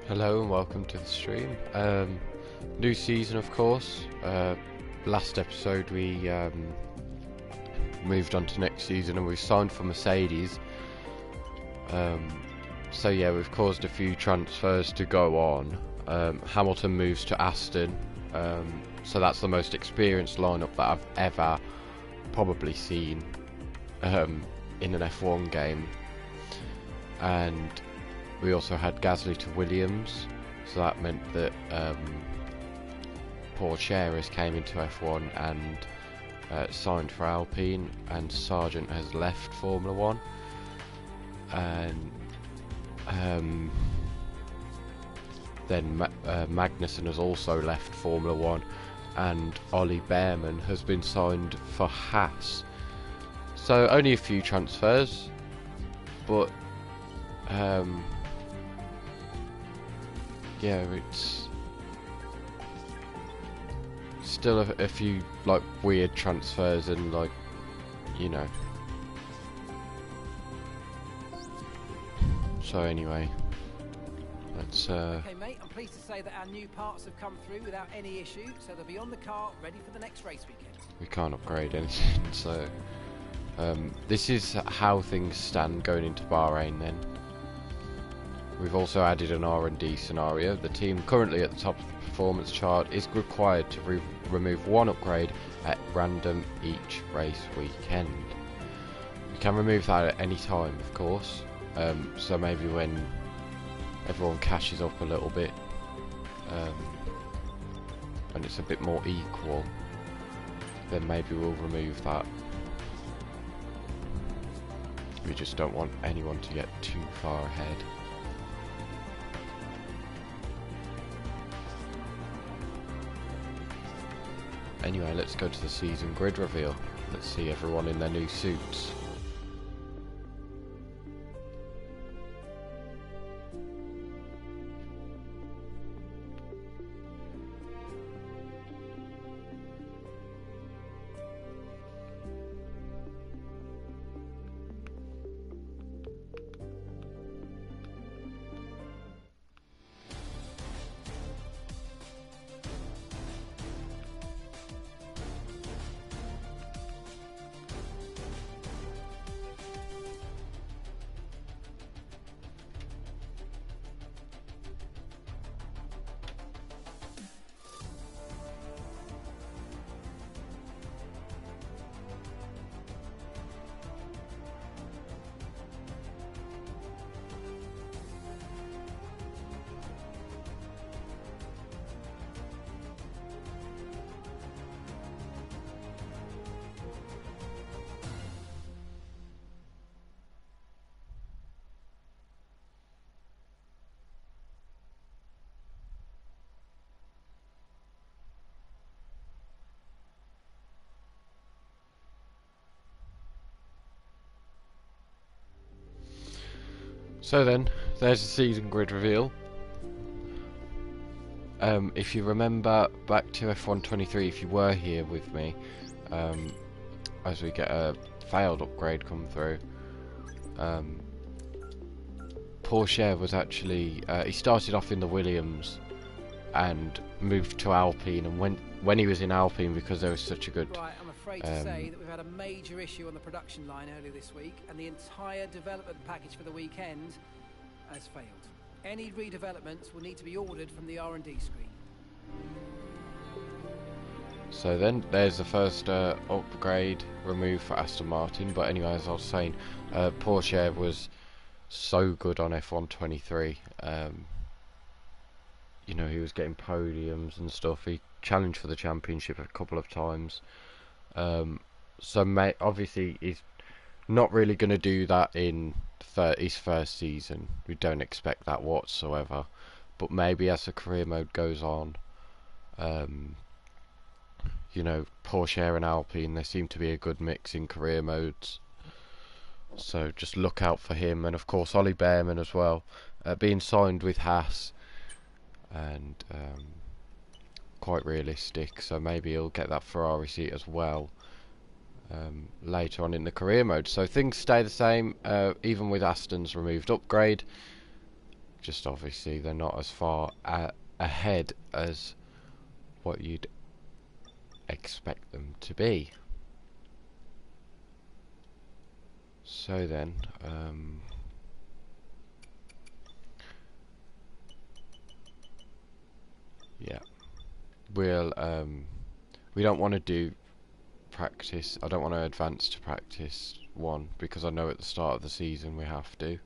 Hello and welcome to the stream. New season, of course. Last episode we moved on to next season and we signed for Mercedes. So yeah, we've caused a few transfers to go on. Hamilton moves to Aston. So that's the most experienced lineup that I've ever probably seen in an F1 game. And we also had Gasly to Williams, so that meant that Porcheras came into F1 and signed for Alpine, and Sargent has left Formula 1, and then Magnussen has also left Formula 1, and Ollie Behrman has been signed for Haas. So only a few transfers, but yeah, it's still a few like weird transfers and like, you know. So anyway, let's Okay, mate, I'm pleased to say that our new parts have come through without any issue, so they'll be on the car ready for the next race weekend. we can't upgrade anything, so this is how things stand going into Bahrain then. We've also added an R&D scenario. The team currently at the top of the performance chart is required to remove one upgrade at random each race weekend. You can remove that at any time, of course. So maybe when everyone cashes up a little bit, and it's a bit more equal, then maybe we'll remove that. We just don't want anyone to get too far ahead. Anyway, let's go to the season grid reveal. Let's see everyone in their new suits. So then, there's the season grid reveal. If you remember back to F123, if you were here with me, as we get a failed upgrade come through, Porsche was actually, he started off in the Williams and moved to Alpine, and when he was in Alpine, because there was such a good... Right, I'm afraid to say that we've had a major issue on the production line earlier this week, and the entire development package for the weekend has failed. Any redevelopments will need to be ordered from the R&D screen. So then, there's the first upgrade removed for Aston Martin, but anyway, as I was saying, Porsche was so good on F123. You know, he was getting podiums and stuff. He challenged for the championship a couple of times. So obviously he's not really going to do that in his first season. We don't expect that whatsoever. But maybe as the career mode goes on, you know, Porsche and Alpine, they seem to be a good mix in career modes. So just look out for him. And of course Ollie Behrman as well, being signed with Haas. And quite realistic, so maybe he'll get that Ferrari seat as well later on in the career mode. So things stay the same, even with Aston's removed upgrade. just obviously they're not as far ahead as what you'd expect them to be. So then, yeah, we'll we don't want to do practice. I don't want to advance to practice 1 because I know at the start of the season we have to.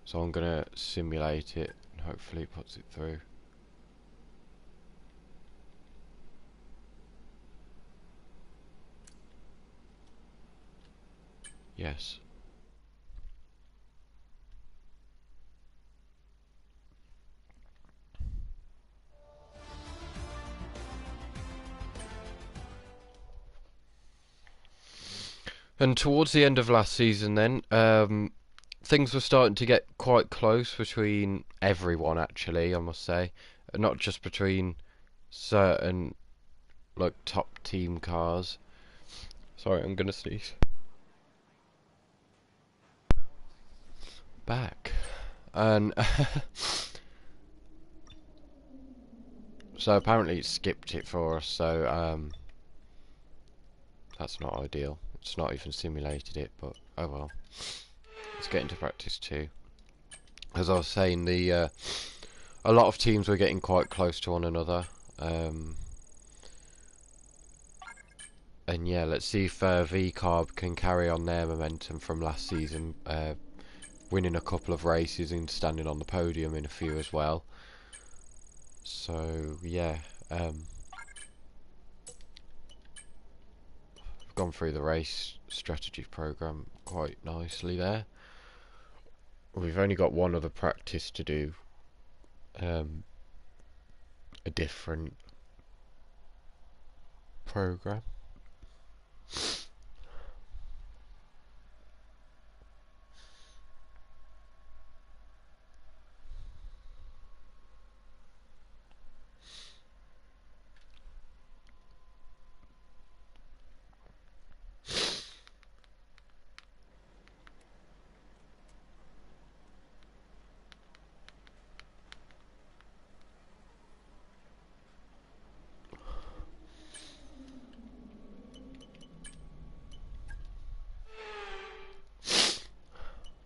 So I'm gonna simulate it and hopefully it puts it through. Yes. And towards the end of last season then, things were starting to get quite close between everyone actually, I must say. Not just between certain like top team cars. Sorry, I'm gonna sneeze. Back. And so apparently it skipped it for us, so that's not ideal. It's not even simulated it, but oh well. Let's get into practice 2. As I was saying, a lot of teams were getting quite close to one another. And yeah, let's see if VCarb can carry on their momentum from last season, winning a couple of races and standing on the podium in a few as well. So yeah, I've gone through the race strategy program quite nicely there. We've only got one other practice to do, a different program.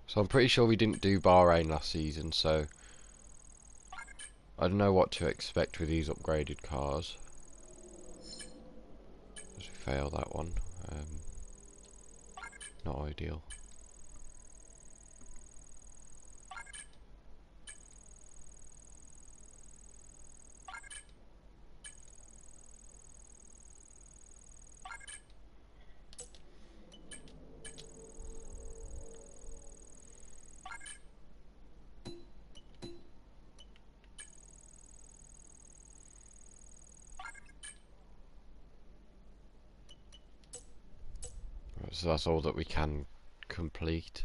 So I'm pretty sure we didn't do Bahrain last season, so I don't know what to expect with these upgraded cars. As we fail that one, not ideal. So that's all that we can complete.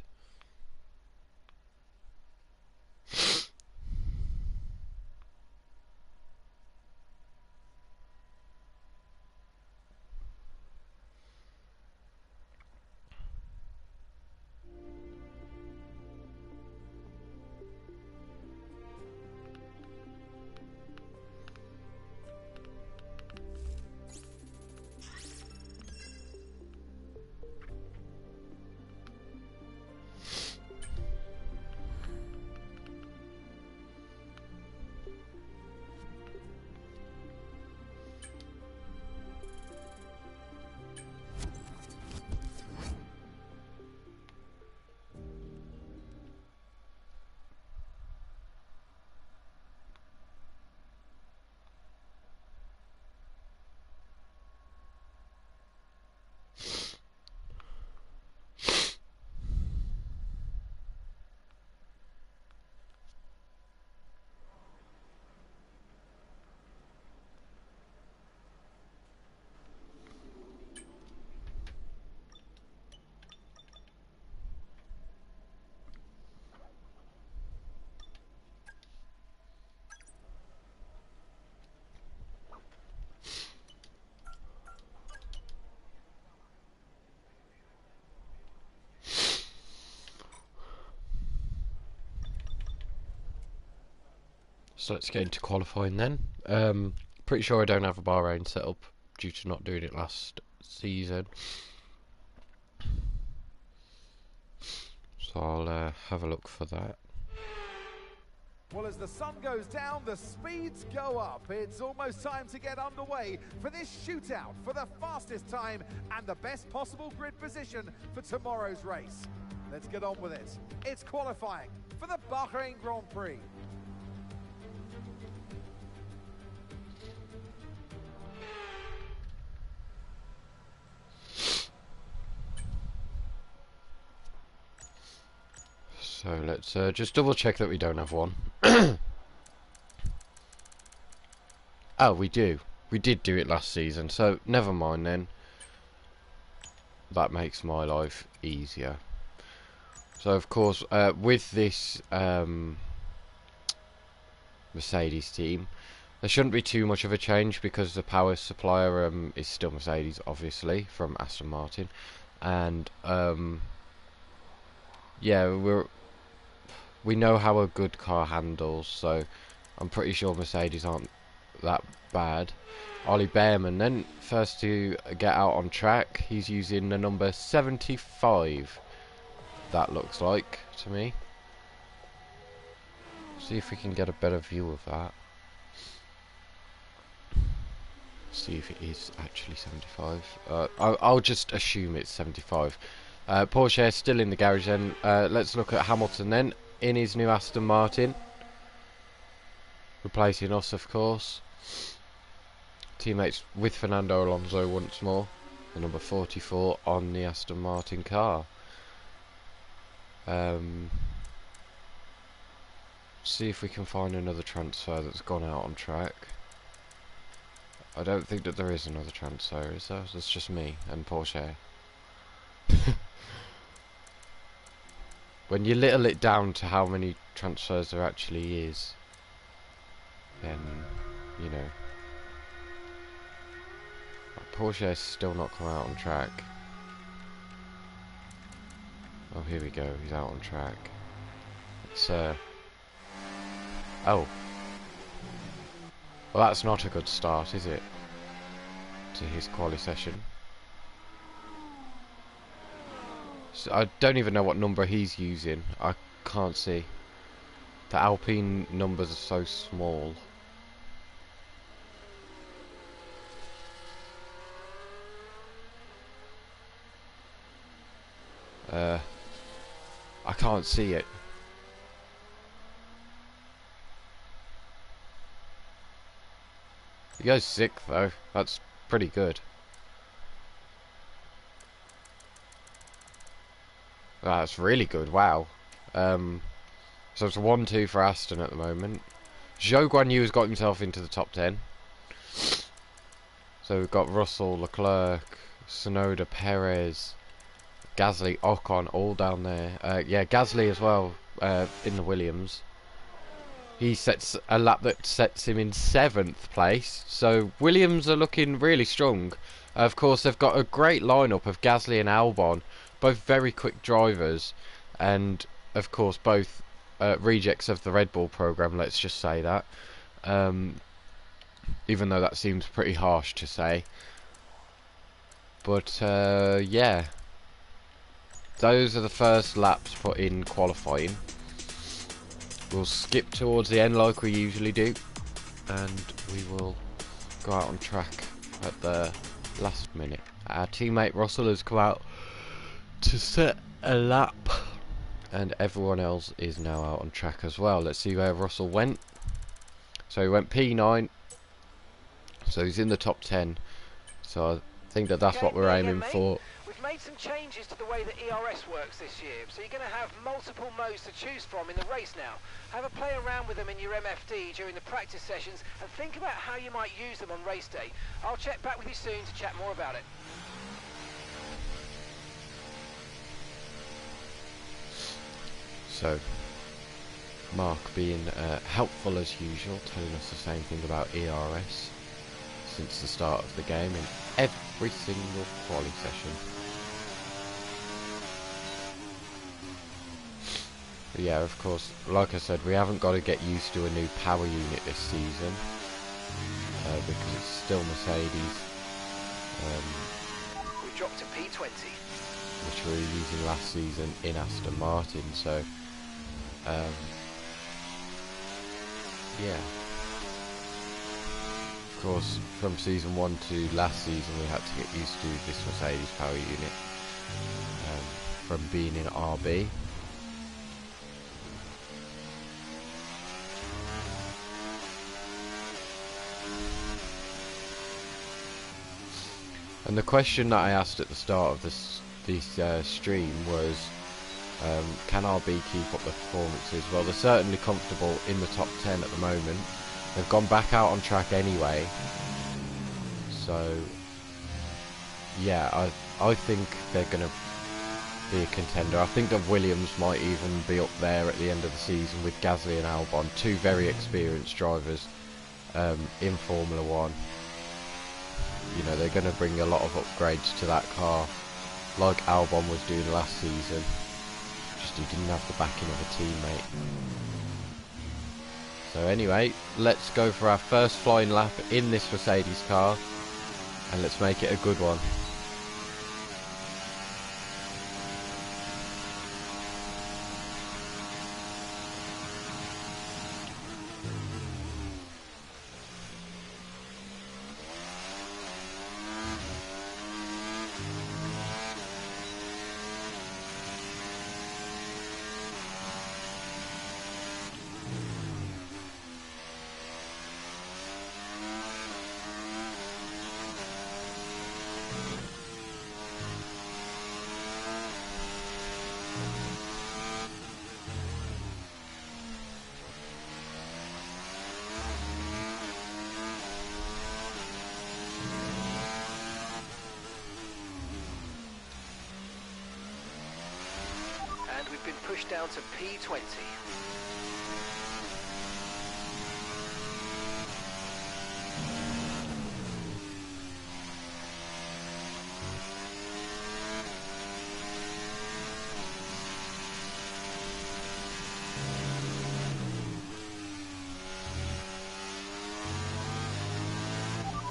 So let's get into qualifying then. Pretty sure I don't have a Bahrain set up due to not doing it last season. So I'll have a look for that. Well, as the sun goes down, the speeds go up. It's almost time to get underway for this shootout for the fastest time and the best possible grid position for tomorrow's race. Let's get on with it. It's qualifying for the Bahrain Grand Prix. So let's just double check that we don't have one. Oh, we do. We did do it last season, so never mind then. That makes my life easier. So of course, with this Mercedes team, there shouldn't be too much of a change because the power supplier is still Mercedes, obviously, from Aston Martin. And yeah, we know how a good car handles, so I'm pretty sure Mercedes aren't that bad. Ollie Behrman then, first to get out on track, he's using the number 75, that looks like to me. See if we can get a better view of that. See if it is actually 75. I'll just assume it's 75. Porsche still in the garage then. Let's look at Hamilton then, in his new Aston Martin. Replacing us, of course. Teammates with Fernando Alonso once more. The number 44 on the Aston Martin car. See if we can find another transfer that's gone out on track. I don't think that there is another transfer, is there? It's just me and Porsche. When you little it down to how many transfers there actually is, then, you know. Porsche's still not come out on track. Oh, here we go, he's out on track. It's, oh. Well, that's not a good start, is it? To his quali session. So I don't even know what number he's using. I can't see. The Alpine numbers are so small. I can't see it. He goes 6th though. That's pretty good. That's really good. Wow. So it's 1-2 for Aston at the moment. Zhou Guanyu has got himself into the top 10. So we've got Russell, Leclerc, Tsunoda, Perez, Gasly, Ocon, all down there. Yeah, Gasly as well in the Williams. He sets a lap that sets him in 7th place. So Williams are looking really strong. Of course, they've got a great lineup of Gasly and Albon, both very quick drivers, and of course both rejects of the Red Bull program. Let's just say that, even though that seems pretty harsh to say. But yeah, those are the first laps put in qualifying. We'll skip towards the end like we usually do, and we will go out on track at the last minute. Our teammate Russell has come out to set a lap, and everyone else is now out on track as well. Let's see where Russell went. So he went P9, so he's in the top 10. So I think that that's what we're aiming for. We've made some changes to the way that ERS works this year, so you're going to have multiple modes to choose from in the race now. Have a play around with them in your MFD during the practice sessions and think about how you might use them on race day. I'll check back with you soon to chat more about it. So, Mark being helpful as usual, telling us the same thing about ERS since the start of the game in every single quali session. But yeah, of course, like I said, we haven't got to get used to a new power unit this season because it's still Mercedes, We dropped to P20. which we were using last season in Aston Martin. So yeah, of course, from season 1 to last season, we had to get used to this Mercedes power unit from being in RB. And the question that I asked at the start of this stream was, can RB keep up the performances? Well, they're certainly comfortable in the top 10 at the moment. They've gone back out on track anyway. So, yeah, I think they're going to be a contender. I think that Williams might even be up there at the end of the season with Gasly and Albon, two very experienced drivers in Formula 1. You know, they're going to bring a lot of upgrades to that car, like Albon was doing last season. Just he didn't have the backing of a teammate. So anyway, let's go for our first flying lap in this Mercedes car, and let's make it a good one. We've been pushed down to P20.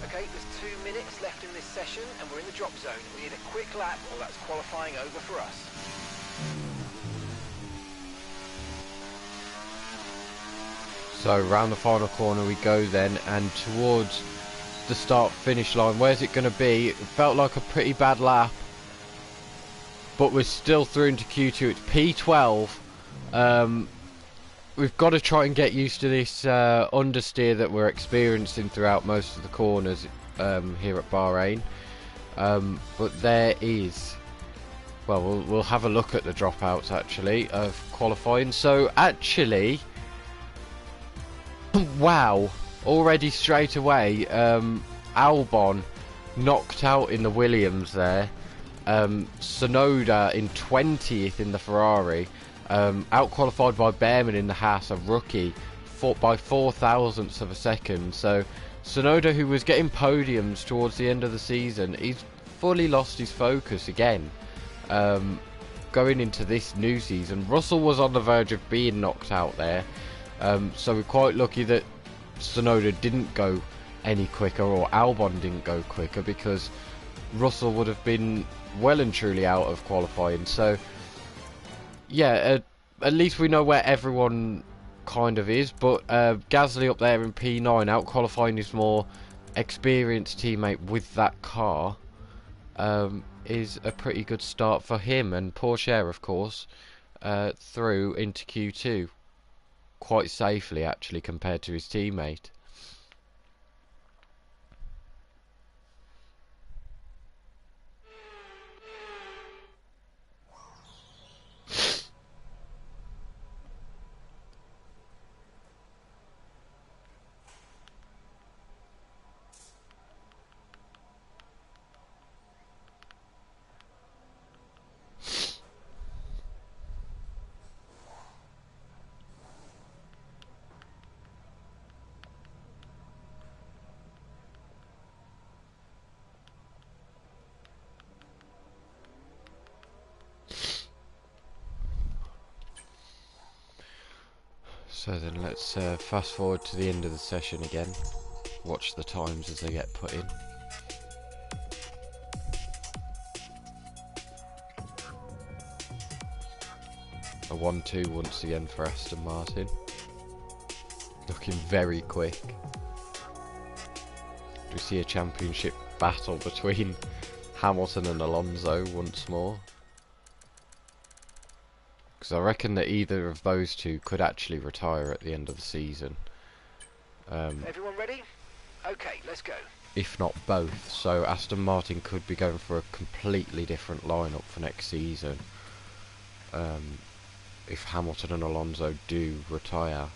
Okay, there's 2 minutes left in this session and we're in the drop zone. We need a quick lap or that's qualifying over for us. So round the final corner we go then, and towards the start finish line. Where's it going to be? It felt like a pretty bad lap, but we're still through into Q2. It's P12. We've got to try and get used to this understeer that we're experiencing throughout most of the corners here at Bahrain. But there is, well, we'll have a look at the dropouts actually of qualifying. So actually, wow, already straight away, Albon knocked out in the Williams there. Tsunoda in 20th in the Ferrari, out-qualified by Behrman in the Haas, a rookie, by 4 thousandths of a second. So Tsunoda, who was getting podiums towards the end of the season, he's fully lost his focus again going into this new season. Russell was on the verge of being knocked out there. So we're quite lucky that Tsunoda didn't go any quicker, or Albon didn't go quicker, because Russell would have been well and truly out of qualifying. So yeah, at least we know where everyone kind of is. But Gasly up there in P9, out qualifying his more experienced teammate with that car, is a pretty good start for him. And Porsche, of course, through into Q2 quite safely actually, compared to his teammate. So then let's fast forward to the end of the session again. Watch the times as they get put in. A 1-2 once again for Aston Martin. Looking very quick. We see a championship battle between Hamilton and Alonso once more. Because I reckon that either of those two could actually retire at the end of the season. Everyone ready? Okay, let's go. If not both. So Aston Martin could be going for a completely different lineup for next season. If Hamilton and Alonso do retire.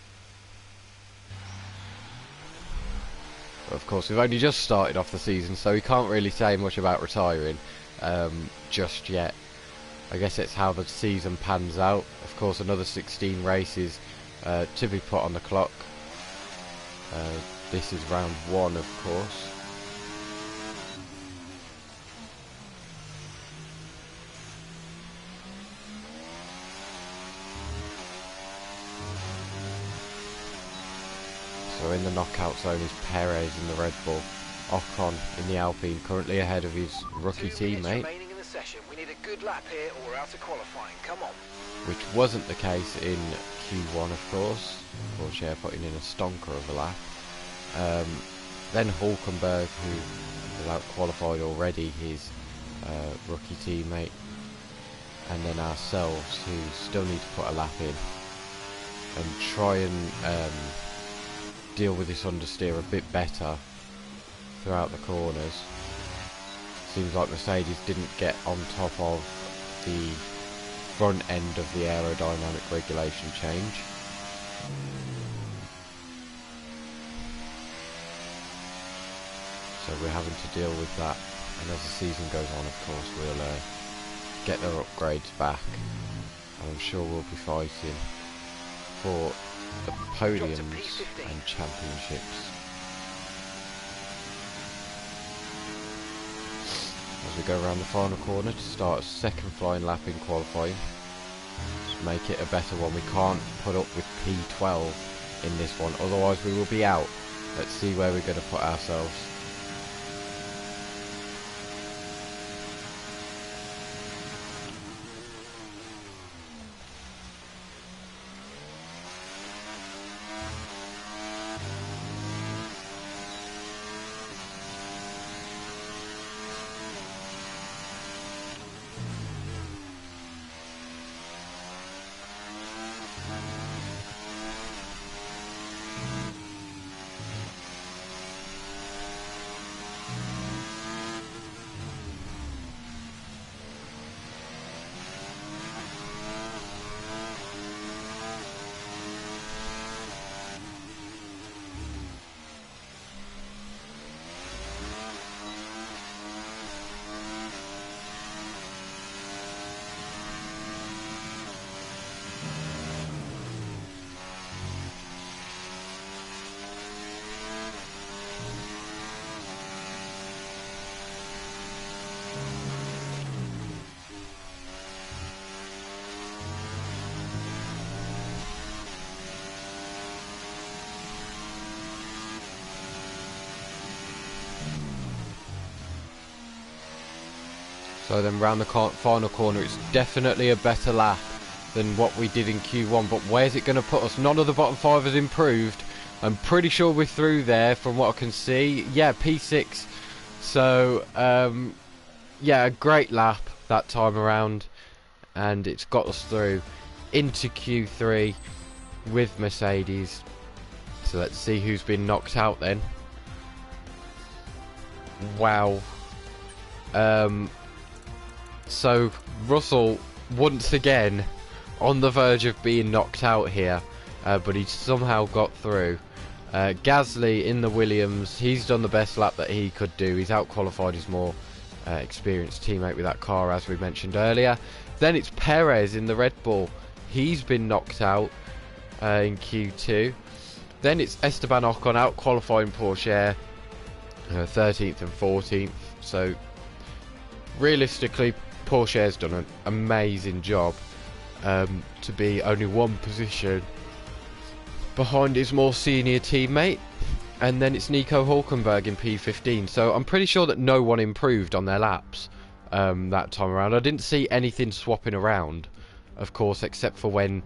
But of course, we've only just started off the season, so we can't really say much about retiring just yet. I guess it's how the season pans out. Of course, another 16 races to be put on the clock. This is round 1, of course. So in the knockout zone is Perez in the Red Bull. Ocon in the Alpine, currently ahead of his rookie 2 minutes teammate. remaining in the session. We need a good lap here or we're out of qualifying. Come on. Which wasn't the case in Q1, of course. Porsche putting in a stonker of a lap. Then Hulkenberg, who has out-qualified already his rookie teammate. And then ourselves, who still need to put a lap in. And try and deal with this understeer a bit better throughout the corners. Seems like Mercedes didn't get on top of the front end of the aerodynamic regulation change. So we're having to deal with that, and as the season goes on, of course, we'll get their upgrades back, and I'm sure we'll be fighting for the podiums and championships. As we go around the final corner to start a second flying lap in qualifying. Just make it a better one. We can't put up with P12 in this one, otherwise we will be out. Let's see where we're going to put ourselves. So then round the final corner, it's definitely a better lap than what we did in Q1, but where's it going to put us? None of the bottom 5 has improved. I'm pretty sure we're through there from what I can see. Yeah, P6. So, yeah, a great lap that time around, and it's got us through into Q3 with Mercedes. So let's see who's been knocked out then. Wow. So Russell once again on the verge of being knocked out here, but he somehow got through. Gasly in the Williams, he's done the best lap that he could do. He's out-qualified his more experienced teammate with that car, as we mentioned earlier. Then it's Perez in the Red Bull. He's been knocked out in Q2. Then it's Esteban Ocon out-qualifying Porsche, 13th and 14th. So realistically, Porsche's done an amazing job to be only one position behind his more senior teammate, and then it's Nico Hulkenberg in P15. So I'm pretty sure that no one improved on their laps that time around. I didn't see anything swapping around, of course, except for when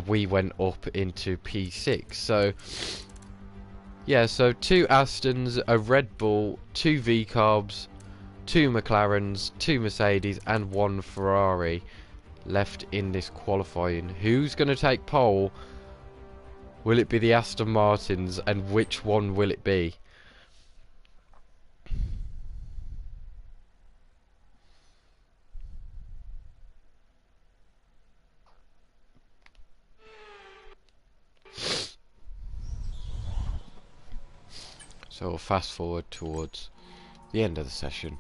we went up into P6. So yeah, so 2 Astons, a Red Bull, 2 V-Carbs, 2 McLarens, 2 Mercedes and 1 Ferrari left in this qualifying. Who's going to take pole? Will it be the Aston Martins, and which one will it be? So we'll fast forward towards the end of the session.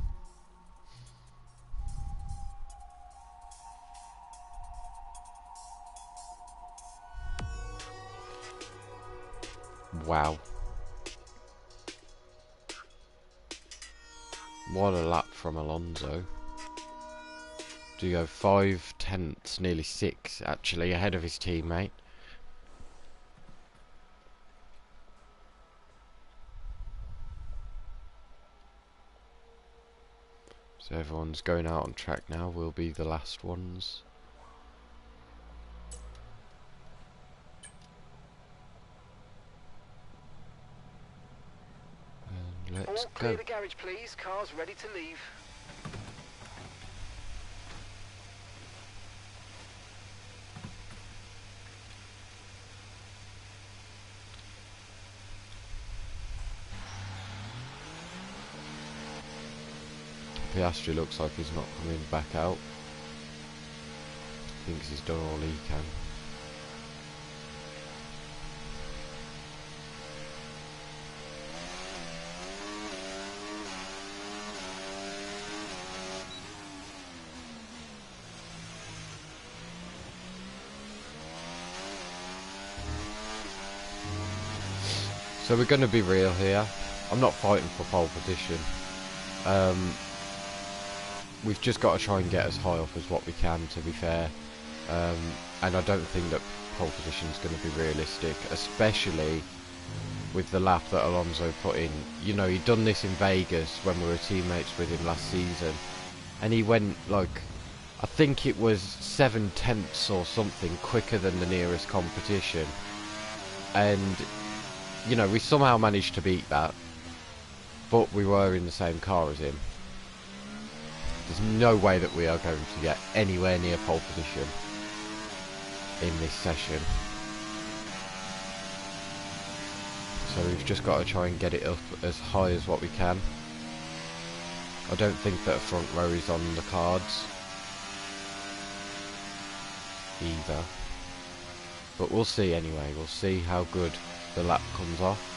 Wow. What a lap from Alonso. Do you go 5 tenths, nearly 6 actually, ahead of his teammate. So everyone's going out on track now. We'll be the last ones. And let's All clear go. the garage, please. Cars ready to leave. Piastri looks like he's not coming back out. Thinks he's done all he can. So we're going to be real here. I'm not fighting for pole position. We've just got to try and get as high up as what we can, to be fair. And I don't think that pole position is going to be realistic, especially with the lap that Alonso put in. You know, he'd done this in Vegas when we were teammates with him last season, and he went like, I think it was 7 tenths or something quicker than the nearest competition. And you know, we somehow managed to beat that, but we were in the same car as him. There's no way that we are going to get anywhere near pole position in this session. So we've just got to try and get it up as high as what we can. I don't think that a front row is on the cards either. But we'll see anyway. We'll see how good the lap comes off.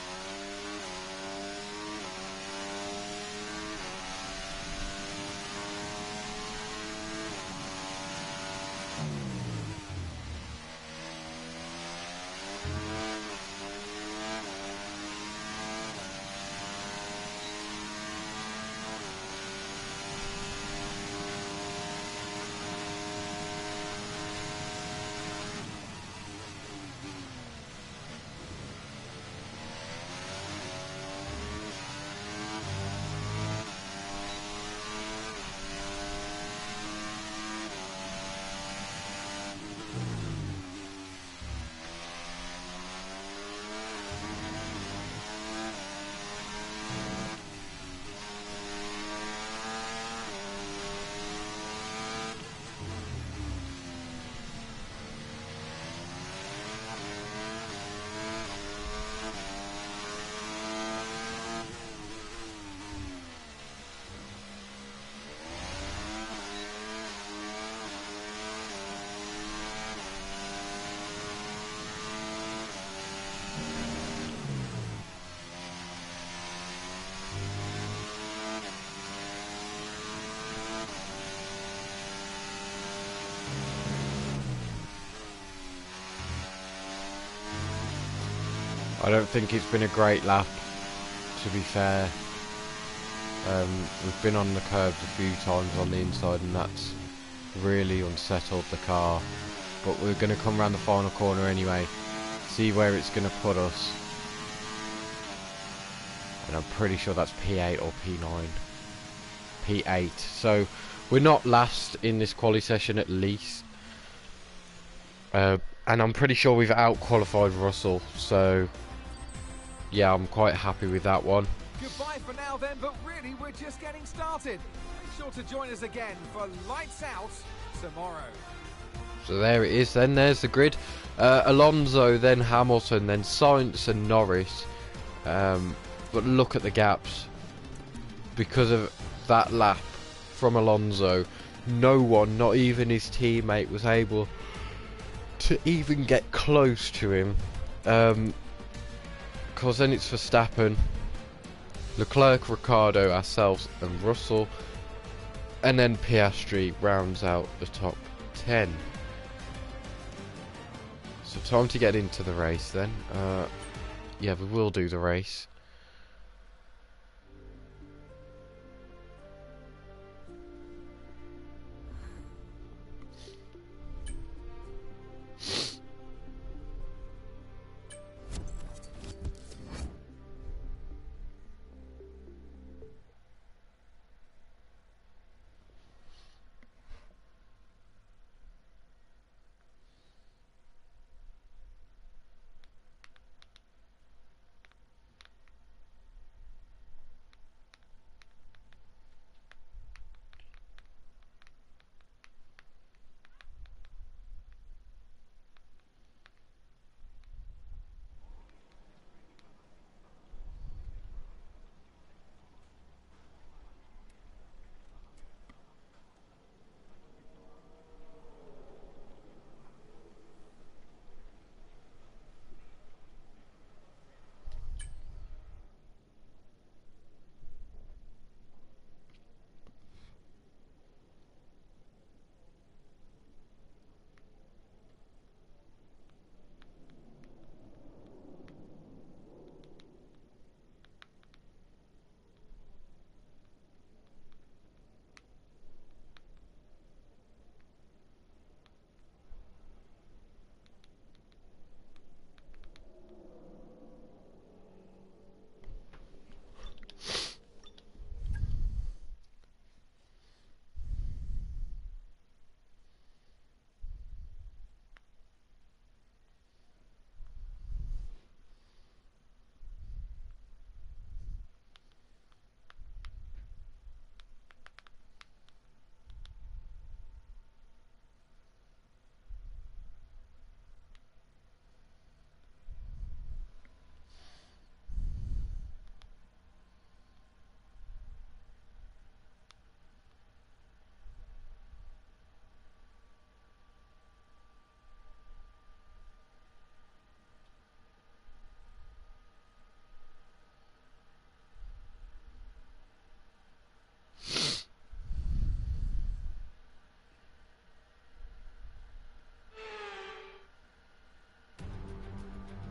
I don't think it's been a great lap, to be fair. We've been on the curbs a few times on the inside, and that's really unsettled the car. But we're going to come around the final corner anyway. see where it's going to put us. And I'm pretty sure that's P8 or P9. P8. So we're not last in this quali session at least. And I'm pretty sure we've out-qualified Russell. So yeah, I'm quite happy with that one. Goodbye for now then, but really we're just getting started. Make sure to join us again for Lights Out tomorrow. So there it is then, there's the grid. Alonso, then Hamilton, then Sainz and Norris. But look at the gaps. Because of that lap from Alonso, no one, not even his teammate, was able to even get close to him. Because then it's Verstappen, Leclerc, Ricciardo, ourselves and Russell. And then Piastri rounds out the top 10. So time to get into the race then. Yeah, we will do the race.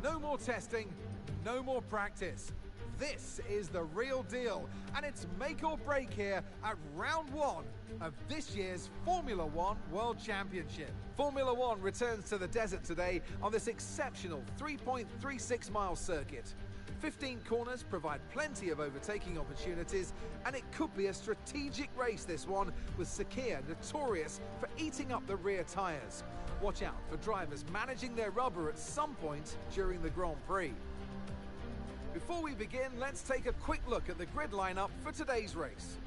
No more testing, no more practice. This is the real deal, and it's make or break here at round one of this year's Formula One World Championship. Formula One returns to the desert today on this exceptional 3.36 mile circuit. 15 corners provide plenty of overtaking opportunities, and it could be a strategic race, this one, with Sakhir notorious for eating up the rear tyres. Watch out for drivers managing their rubber at some point during the Grand Prix. Before we begin, let's take a quick look at the grid lineup for today's race.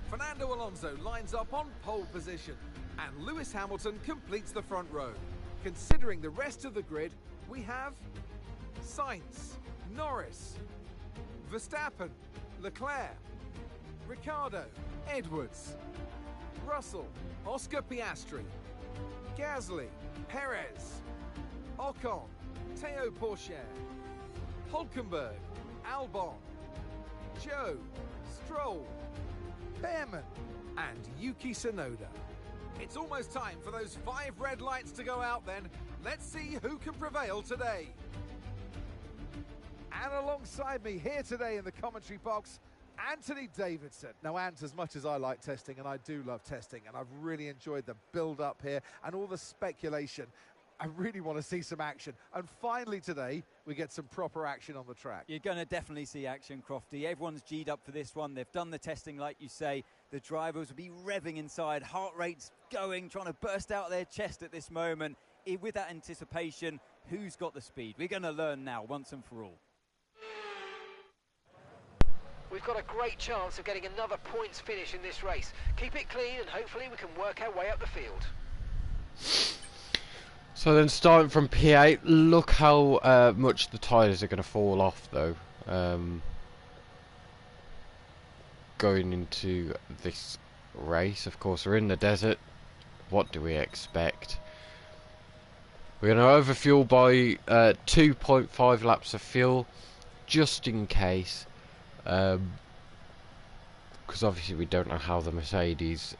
Fernando Alonso lines up on pole position, and Lewis Hamilton completes the front row. Considering the rest of the grid, we have Sainz, Norris, Verstappen, Leclerc, Ricciardo, Edwards, Russell, Oscar Piastri, Gasly, Perez, Ocon, Théo Pourchaire, Hülkenberg, Albon, Joe, Stroll, Behrman, and Yuki Tsunoda. It's almost time for those 5 red lights to go out then. Let's see who can prevail today. And alongside me here today in the commentary box, Anthony Davidson. Now, Ant, as much as I like testing, and I do love testing, and I've really enjoyed the build-up here and all the speculation, I really want to see some action. And finally today, we get some proper action on the track. You're going to definitely see action, Crofty. Everyone's G'd up for this one. They've done the testing, like you say. The drivers will be revving inside, heart rates going, trying to burst out their chest at this moment. With that anticipation, who's got the speed? We're going to learn now, once and for all. We've got a great chance of getting another points finish in this race. Keep it clean and hopefully we can work our way up the field. So then starting from P8, look how much the tyres are going to fall off though. Going into this race, of course we're in the desert. What do we expect? We're going to overfuel by 2.5 laps of fuel, just in case. Because obviously we don't know how the Mercedes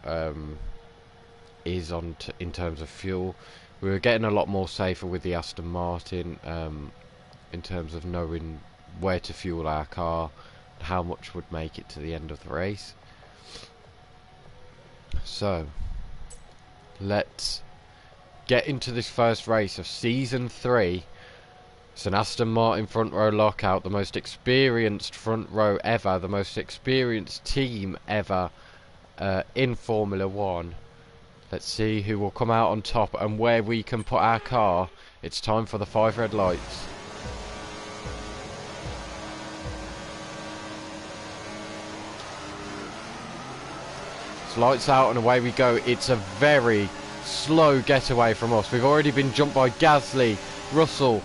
is on in terms of fuel. We were getting a lot more safer with the Aston Martin in terms of knowing where to fuel our car, how much would make it to the end of the race. So let's get into this first race of season 3. It's an Aston Martin front row lockout, the most experienced front row ever, the most experienced team ever in Formula 1. Let's see who will come out on top and where we can put our car. It's time for the 5 red lights. It's lights out and away we go. It's a very slow getaway from us. We've already been jumped by Gasly, Russell,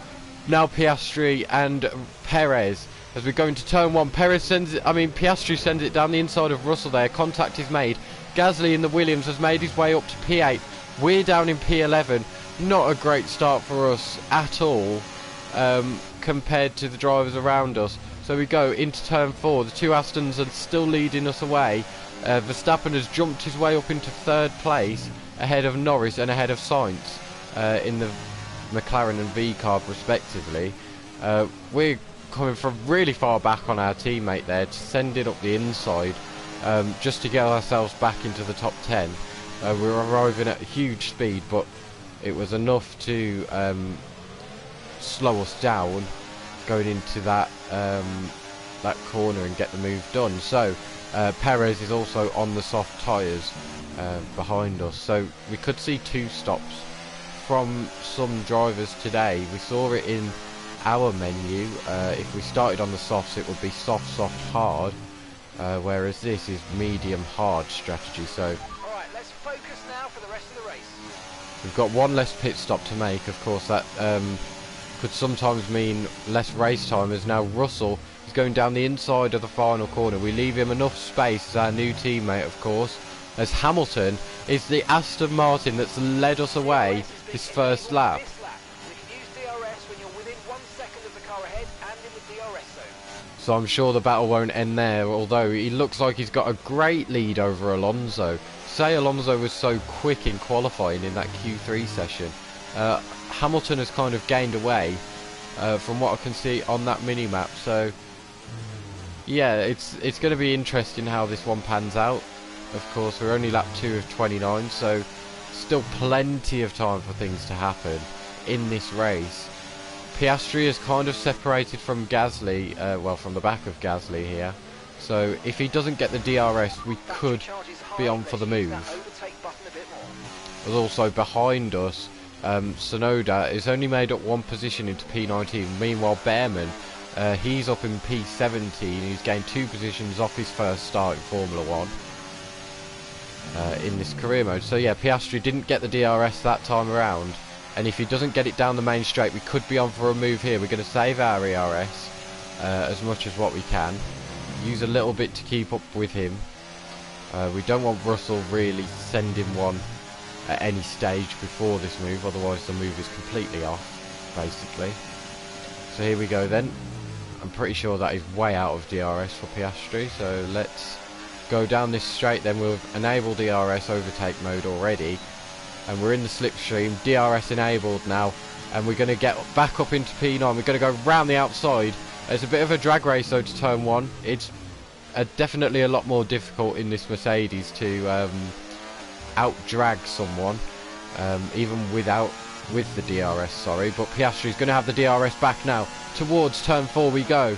now Piastri and Perez. As we go into turn 1, Piastri sends it down the inside of Russell there. Contact is made. Gasly in the Williams has made his way up to P8. We're down in P11. Not a great start for us at all compared to the drivers around us. So we go into turn 4. The two Astons are still leading us away. Verstappen has jumped his way up into 3rd place ahead of Norris and ahead of Sainz in the McLaren and V carb respectively. We're coming from really far back on our teammate there to send it up the inside just to get ourselves back into the top 10. We were arriving at huge speed, but it was enough to slow us down going into that that corner and get the move done. So Perez is also on the soft tyres behind us, so we could see 2 stops from some drivers today. We saw it in our menu. If we started on the softs, it would be soft, soft, hard, whereas this is medium, hard strategy. So Alright, let's focus now for the rest of the race. we've got 1 less pit stop to make. Of course that could sometimes mean less race time, as now Russell is going down the inside of the final corner. We leave him enough space as our new teammate, of course, as Hamilton is the Aston Martin that's led us away this first lap. We can use DRS when you're within 1 second of the car ahead and in the DRS zone. So I'm sure the battle won't end there, although he looks like he's got a great lead over Alonso. Say Alonso was so quick in qualifying in that Q3 session. Hamilton has kind of gained away from what I can see on that mini-map. So yeah, it's going to be interesting how this one pans out. Of course, we're only lap 2 of 29, so still plenty of time for things to happen in this race. Piastri is kind of separated from Gasly, well, from the back of Gasly here. So if he doesn't get the DRS, we could be on for the move. But also behind us, Tsunoda is only made up 1 position into P19. Meanwhile, Behrman, he's up in P17. He's gained 2 positions off his first start in Formula 1. In this career mode. So yeah, Piastri didn't get the DRS that time around, and if he doesn't get it down the main straight, we could be on for a move here. We're going to save our ERS as much as what we can, use a little bit to keep up with him. We don't want Russell really sending one at any stage before this move, otherwise the move is completely off basically. So here we go then. I'm pretty sure that is way out of DRS for Piastri, so let's go down this straight. Then we'll enable DRS overtake mode already, and we're in the slipstream, DRS enabled now, and we're going to get back up into P9. We're going to go round the outside. It's a bit of a drag race though to turn 1. It's definitely a lot more difficult in this Mercedes to out drag someone, even without with the DRS, sorry, but Piastri's going to have the DRS back now. Towards turn 4 we go.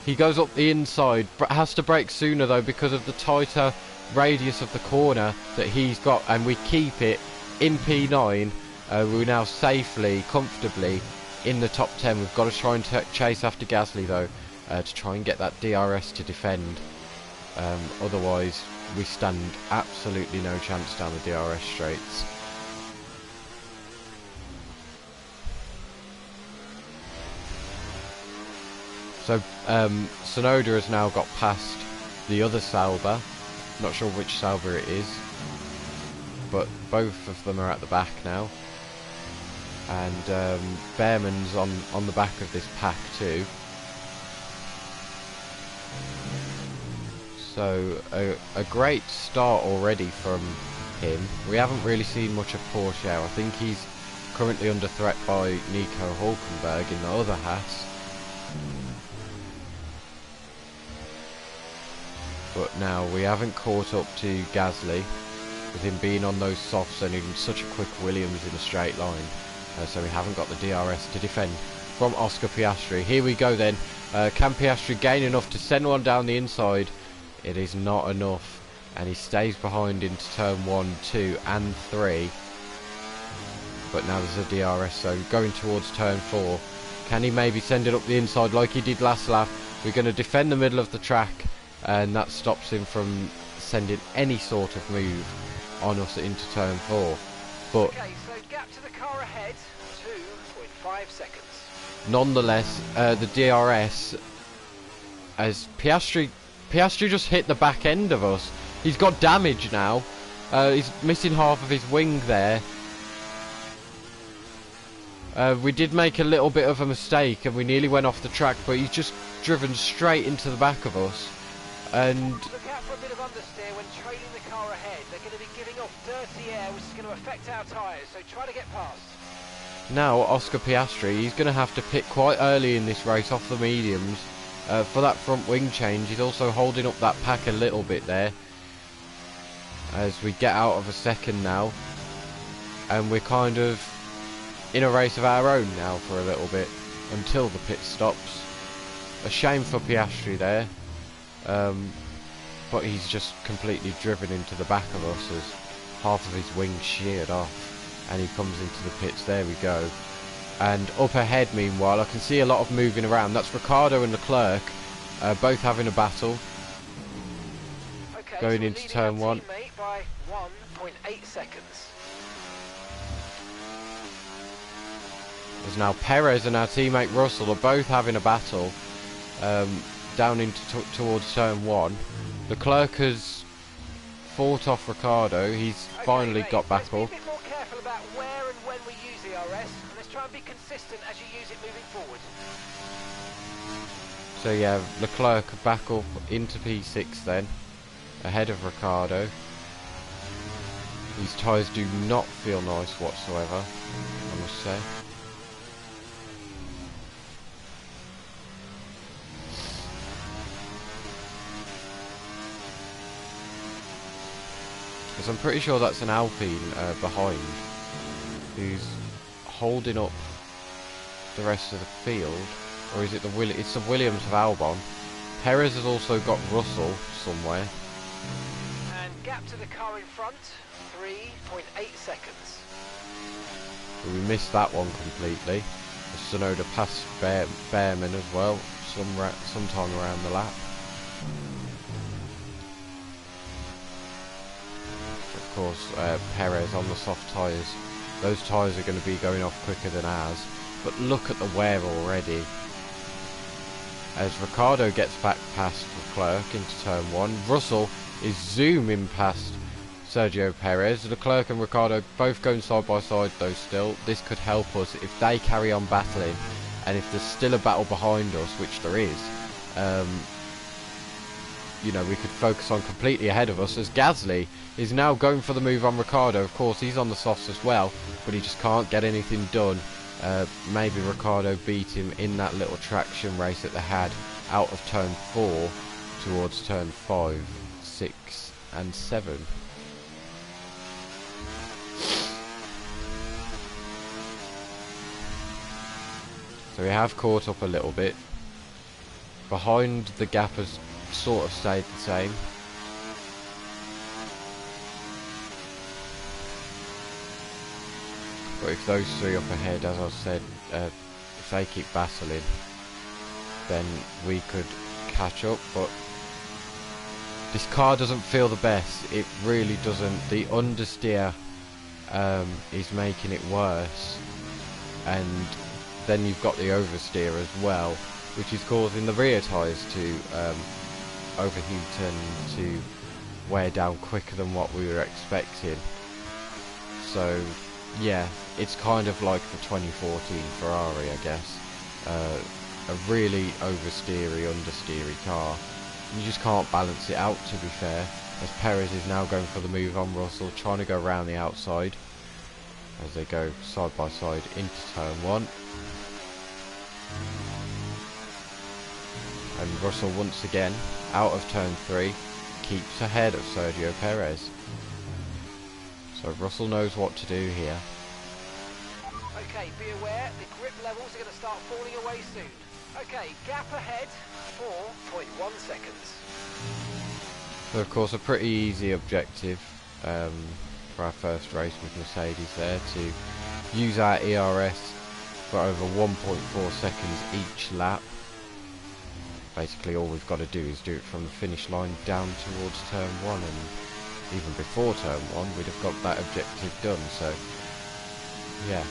He goes up the inside, has to brake sooner though because of the tighter radius of the corner that he's got, and we keep it in P9. We're now safely, comfortably in the top 10. We've got to try and chase after Gasly though, to try and get that DRS to defend. Otherwise we stand absolutely no chance down the DRS straights. So Tsunoda has now got past the other Sauber. Not sure which Sauber it is, but both of them are at the back now. And Behrman's on the back of this pack too. So a great start already from him. We haven't really seen much of Porsche. I think he's currently under threat by Nico Hülkenberg in the other Haas. But now we haven't caught up to Gasly with him being on those softs and in such a quick Williams in a straight line. So we haven't got the DRS to defend from Oscar Piastri. Here we go then. Can Piastri gain enough to send one down the inside? It is not enough, and he stays behind into turn 1, 2 and 3. But now there's a DRS, so going towards turn 4. Can he maybe send it up the inside like he did last lap? We're going to defend the middle of the track, and that stops him from sending any sort of move on us into turn 4. But okay, so gap to the car ahead, 2.5 seconds. Nonetheless, the DRS, as Piastri just hit the back end of us. He's got damage now. He's missing half of his wing there. We did make a little bit of a mistake and we nearly went off the track, but he's just driven straight into the back of us. And look out for a bit of understeer when trailing the car ahead. They're going to be giving off dirty air, which is going to affect our tyres, so try to get past. now Oscar Piastri, he's going to have to pit quite early in this race off the mediums for that front wing change. He's also holding up that pack a little bit there as we get out of a second now, and we're kind of in a race of our own now for a little bit until the pit stops. A shame for Piastri there, but he's just completely driven into the back of us as half of his wing sheared off, and he comes into the pits. There we go. And up ahead, meanwhile, I can see a lot of moving around. That's Ricciardo and Leclerc, both having a battle. Okay, going so into turn 1. By 1.8 seconds. There's now Perez and our teammate Russell are both having a battle down into towards turn 1. Leclerc has fought off Ricciardo. He's finally mate, got back let's up. be a bit more careful about where and when we use the RS, and let's try and be consistent as you use it moving forward. So yeah, Leclerc back up into P6 then, ahead of Ricciardo. These tyres do not feel nice whatsoever, I must say. Because I'm pretty sure that's an Alpine behind, who's holding up the rest of the field. Or is it it's the Williams of Albon. Perez has also got Russell somewhere. And gap to the car in front, 3.8 seconds. We missed that one completely. Tsunoda passed Behrman as well, sometime around the lap. Of course, Perez on the soft tyres. Those tyres are going to be going off quicker than ours. But look at the wear already. As Ricciardo gets back past Leclerc into turn 1. Russell is zooming past Sergio Perez. Leclerc and Ricciardo both going side by side though still. This could help us if they carry on battling. And if there's still a battle behind us, which there is, you know, we could focus on completely ahead of us, as Gasly is now going for the move on Ricciardo. Of course, he's on the softs as well, but he just can't get anything done. Maybe Ricciardo beat him in that little traction race that they had out of turn 4 towards turn 5, 6 and 7. So we have caught up a little bit. Behind, the gap has sort of stayed the same. But if those three up ahead, as I said, if they keep battling, then we could catch up. But this car doesn't feel the best. It really doesn't. The understeer is making it worse, and then you've got the oversteer as well, which is causing the rear tyres to overheat and to wear down quicker than what we were expecting. So yeah, it's kind of like the 2014 Ferrari, I guess. A really oversteery, understeery car. You just can't balance it out, to be fair, as Perez is now going for the move on Russell, trying to go around the outside as they go side by side into turn 1. And Russell once again, out of turn 3, keeps ahead of Sergio Perez. So Russell knows what to do here. Okay, be aware, the grip levels are going to start falling away soon. Okay, gap ahead, 4.1 seconds. So of course a pretty easy objective for our first race with Mercedes there, to use our ERS for over 1.4 seconds each lap. Basically all we've got to do is do it from the finish line down towards turn 1, and even before turn 1 we'd have got that objective done. So yeah,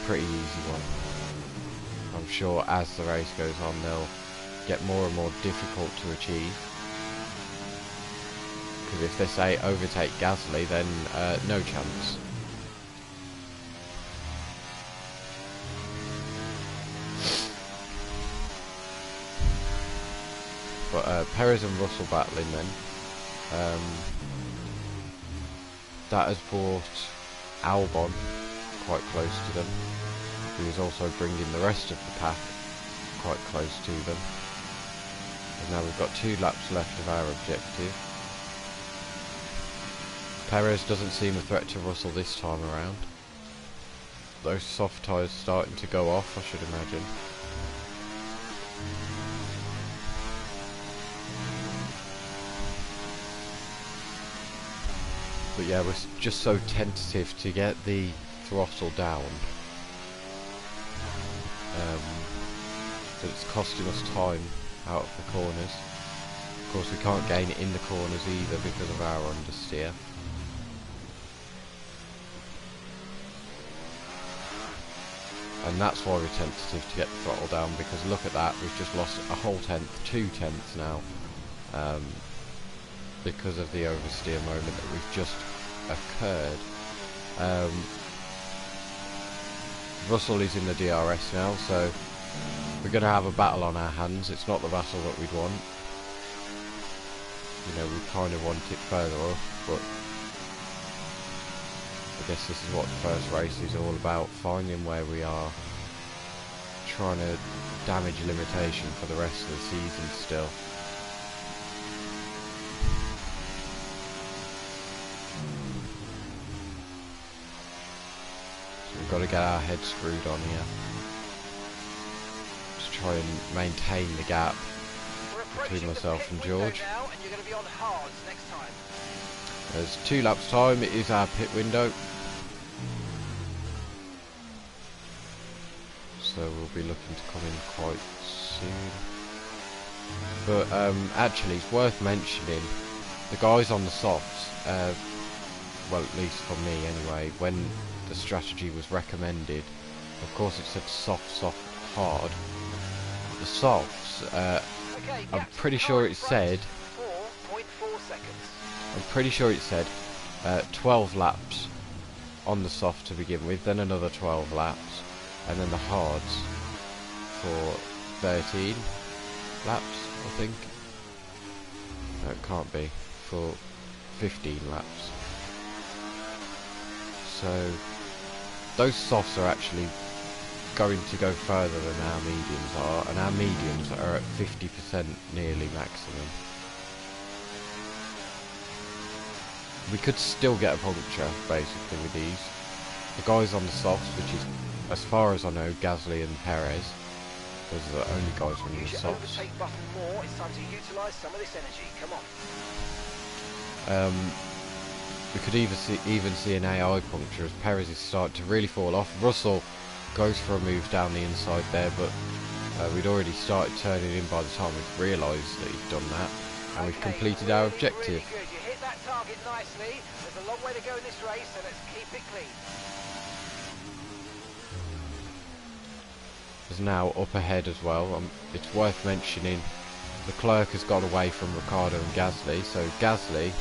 pretty easy one. I'm sure as the race goes on they'll get more and more difficult to achieve, because if they say overtake Gasly, then no chance. But Perez and Russell battling then. That has brought Albon quite close to them, who is also bringing the rest of the pack quite close to them. And now we've got 2 laps left of our objective. Perez doesn't seem a threat to Russell this time around. Those soft tyres starting to go off, I should imagine. But yeah, we're just so tentative to get the throttle down that it's costing us time out of the corners. Of course we can't gain it in the corners either because of our understeer. And that's why we're tentative to get the throttle down, because look at that, we've just lost a whole tenth, 2 tenths now, because of the oversteer moment that we've just occurred. Russell is in the DRS now, so we're going to have a battle on our hands. It's not the battle that we'd want. You know, we kind of want it further up, but I guess this is what the first race is all about, finding where we are, trying to damage limitation for the rest of the season still. So we've got to get our heads screwed on here to try and maintain the gap between myself and George. Now, and you're going to be on hards next time. There's 2 laps time, it is our pit window. So we'll be looking to come in quite soon. But actually it's worth mentioning, the guys on the softs, well at least for me anyway, when the strategy was recommended, of course it said soft, soft, hard. The softs, Okay, I'm pretty sure it said 4.4 seconds. I'm pretty sure it said 12 laps on the soft to begin with, then another 12 laps, and then the hards for 13 laps, I think. No, it can't be. For 15 laps. So those softs are actually going to go further than our mediums are, and our mediums are at 50% nearly maximum. We could still get a puncture basically with these. The guys on the softs, which is, as far as I know, Gasly and Perez, Those are the only guys running the Use your softs. overtake button more. It's time to utilise some of this energy. Come on. We could even see an AI puncture as Perez is starting to really fall off. Russell goes for a move down the inside there, but we'd already started turning in by the time we've realised that he'd done that, and we've completed our objective. Really good. You hit that target nicely. There's a long way to go in this race, so let's keep it clean. Is now up ahead as well. It's worth mentioning Leclerc has got away from Ricciardo and Gasly, so Gasly,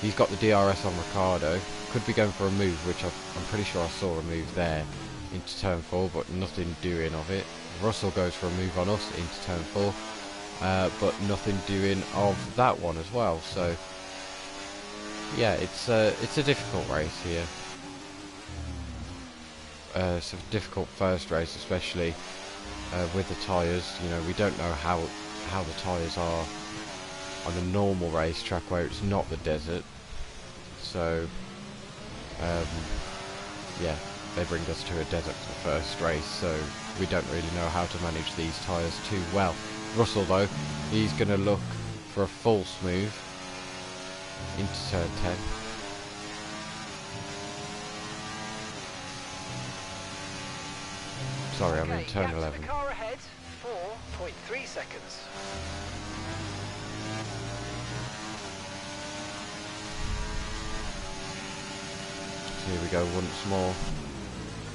he's got the DRS on Ricciardo, could be going for a move, which I'm pretty sure I saw a move there into turn 4, but nothing doing of it. Russell goes for a move on us into turn 4, but nothing doing of that one as well. So yeah, it's a difficult race here. It's a difficult first race, especially with the tyres. You know, we don't know how the tyres are on a normal racetrack where it's not the desert. So yeah, they bring us to a desert for the first race, so we don't really know how to manage these tyres too well. Russell though, he's going to look for a false move into turn 10. Sorry, I'm in turn 11. The car ahead, 4.3 seconds. So here we go once more.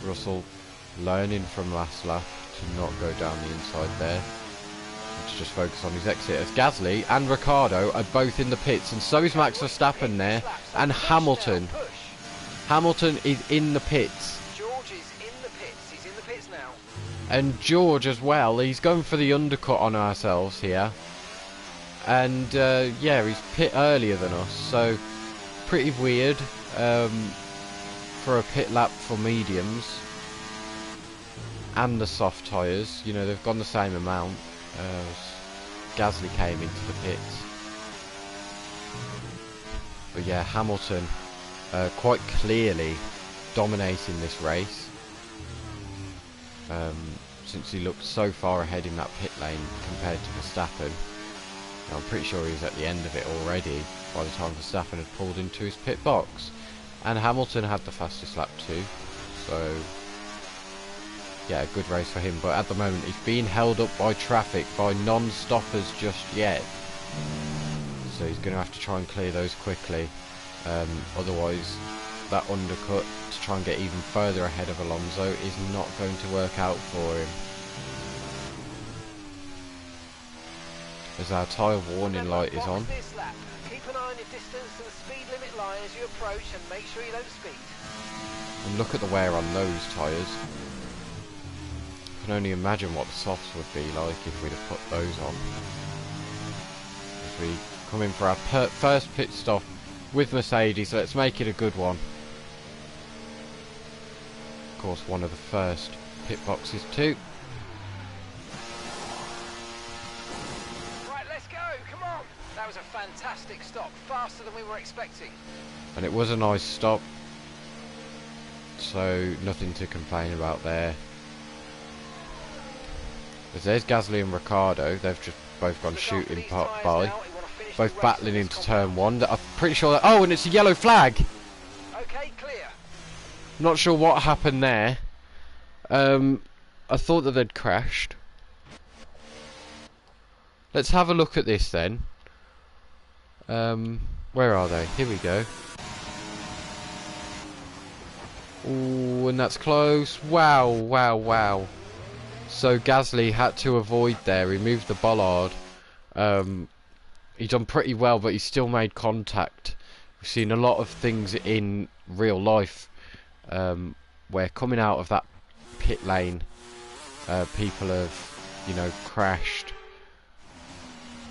Russell learning from last lap to not go down the inside there, and to just focus on his exit, as Gasly and Ricciardo are both in the pits, and so is Max Verstappen there, and Hamilton. Hamilton is in the pits. George is in the pits. He's in the pits now. And George as well. He's going for the undercut on ourselves here. And yeah, he's pit earlier than us, so pretty weird for a pit lap for mediums and the soft tyres. You know, they've gone the same amount as Gasly came into the pits. But yeah, Hamilton quite clearly dominating this race, since he looked so far ahead in that pit lane compared to Verstappen. Now, I'm pretty sure he was at the end of it already by the time Verstappen had pulled into his pit box. And Hamilton had the fastest lap too, so yeah, a good race for him. But at the moment he's being held up by traffic, by non-stoppers just yet, so he's going to have to try and clear those quickly. Otherwise that undercut to try and get even further ahead of Alonso is not going to work out for him. As our tyre warning light is on. Keep an eye on your distance to the speed limit line as you approach, and make sure you don't speed. And look at the wear on those tyres. I can only imagine what the softs would be like if we'd have put those on. As we come in for our first pit stop with Mercedes, let's make it a good one. Of course, one of the first pit boxes too. Right, let's go, come on! That was a fantastic stop, faster than we were expecting. And it was a nice stop, so nothing to complain about there. As there's Gasly and Ricciardo, they've just both gone shooting by, both battling into turn 1. I'm pretty sure that, oh, and it's a yellow flag! Okay, clear. Not sure what happened there. I thought that they'd crashed. Let's have a look at this then. Where are they? Here we go. Ooh, and that's close. Wow, wow, wow. So Gasly had to avoid there. He moved the bollard. He done pretty well, but he still made contact. We've seen a lot of things in real life where coming out of that pit lane, people have, you know, crashed.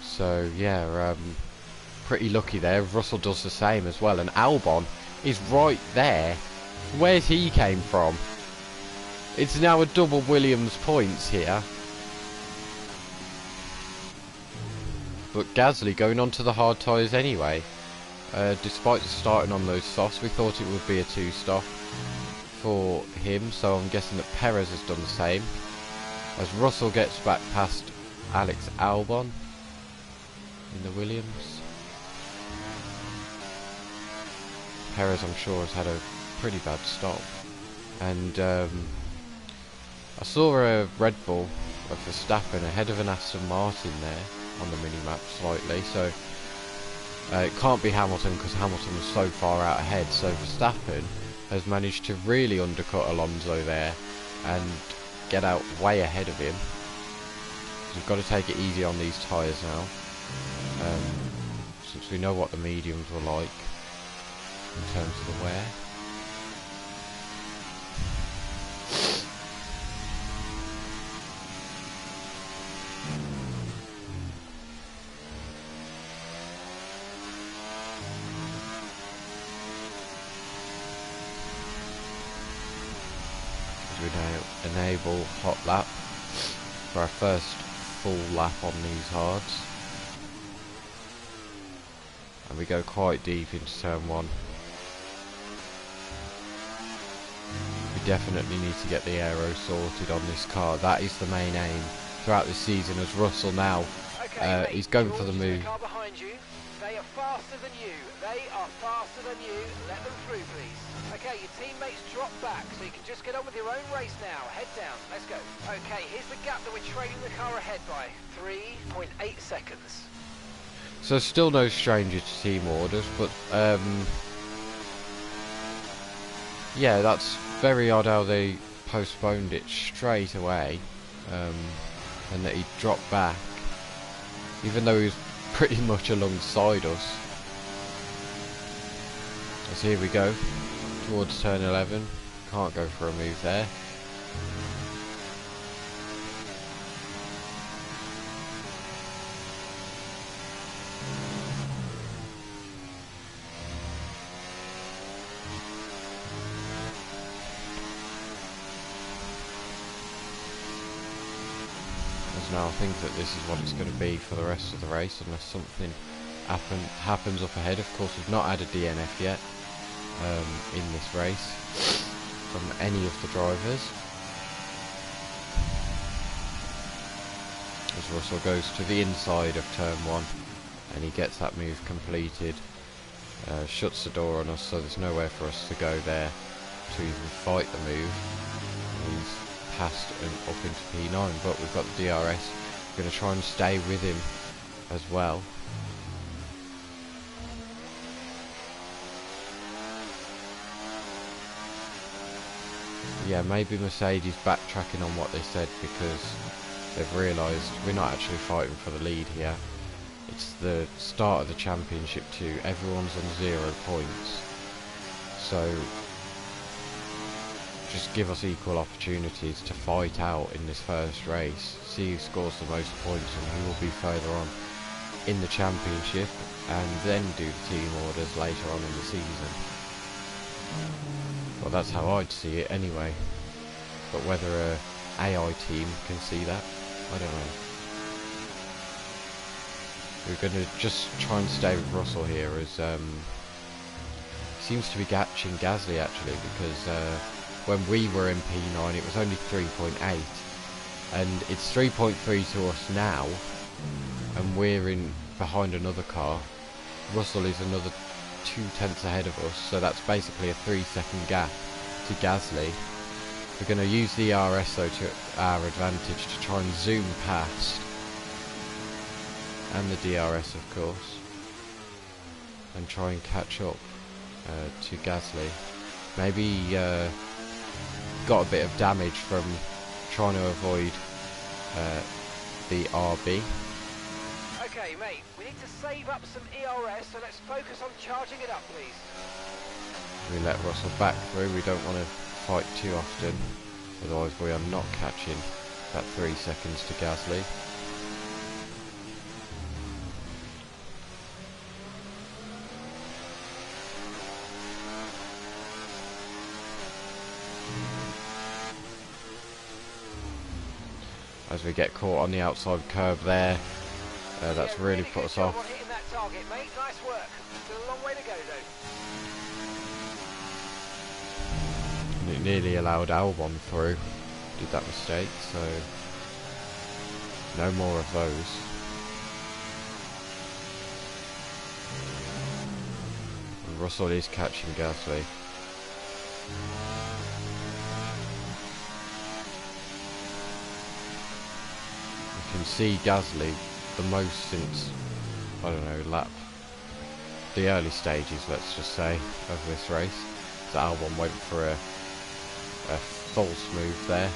So yeah, pretty lucky there. Russell does the same as well, and Albon is right there. Where's he came from? It's now a double Williams points here. But Gasly going on to the hard tyres anyway. Despite starting on those softs, we thought it would be a 2-stop for him, so I'm guessing that Perez has done the same. As Russell gets back past Alex Albon in the Williams. Perez, I'm sure, has had a pretty bad stop. And I saw a Red Bull of Verstappen ahead of an Aston Martin there on the mini-map slightly, so it can't be Hamilton because Hamilton was so far out ahead. So Verstappen has managed to really undercut Alonso there and get out way ahead of him. We've got to take it easy on these tyres now, since we know what the mediums were like in terms of the wear. We now enable hot lap for our first full lap on these hards, and we go quite deep into turn 1. We definitely need to get the aero sorted on this car. That is the main aim throughout this season, as Russell now he's going for the move. The car behind you. They are faster than you. They are faster than you. Let them through, please. Okay, your teammates drop back, so you can just get on with your own race now. Head down. Let's go. Okay, here's the gap that we're trailing the car ahead by. 3.8 seconds. So still no stranger to team orders, but yeah, that's very odd how they postponed it straight away, and that he dropped back, even though he was pretty much alongside us. So here we go, towards turn 11. Can't go for a move there. Now I think that this is what it's going to be for the rest of the race, unless something happens up ahead. Of course, we've not had a DNF yet in this race from any of the drivers. As Russell goes to the inside of turn 1 and he gets that move completed, shuts the door on us, so there's nowhere for us to go there to even fight the move. He's past and up into P9, but we've got the DRS. We're going to try and stay with him as well. Yeah, maybe Mercedes backtracking on what they said, because they've realised we're not actually fighting for the lead here. It's the start of the championship too. Everyone's on 0 points, so just give us equal opportunities to fight out in this first race, see who scores the most points and who will be further on in the championship, and then do the team orders later on in the season. Well, that's how I'd see it anyway, but whether a AI team can see that, I don't know. We're going to just try and stay with Russell here, as seems to be catching Gasly actually, because when we were in P9 it was only 3.8, and it's 3.3 to us now, and we're in behind another car. Russell is another 0.2 ahead of us, so that's basically a 3-second gap to Gasly. We're going to use the RS though to our advantage to try and zoom past, and the DRS of course, and try and catch up to Gasly. Maybe got a bit of damage from trying to avoid the RB. Okay, mate, we need to save up some ERS, so let's focus on charging it up, please. We let Russell back through. We don't want to fight too often, otherwise we are not catching that 3 seconds to Gasly. As we get caught on the outside curb there, that's really put us off. Hitting that target, mate. Nice work. Still a long way to go, though. And it nearly allowed Albon through. Did that mistake, so No more of those. And Russell is catching Gasly. You can see Gasly the most since, I don't know, the early stages, let's just say, of this race. So Albon went for a false move there.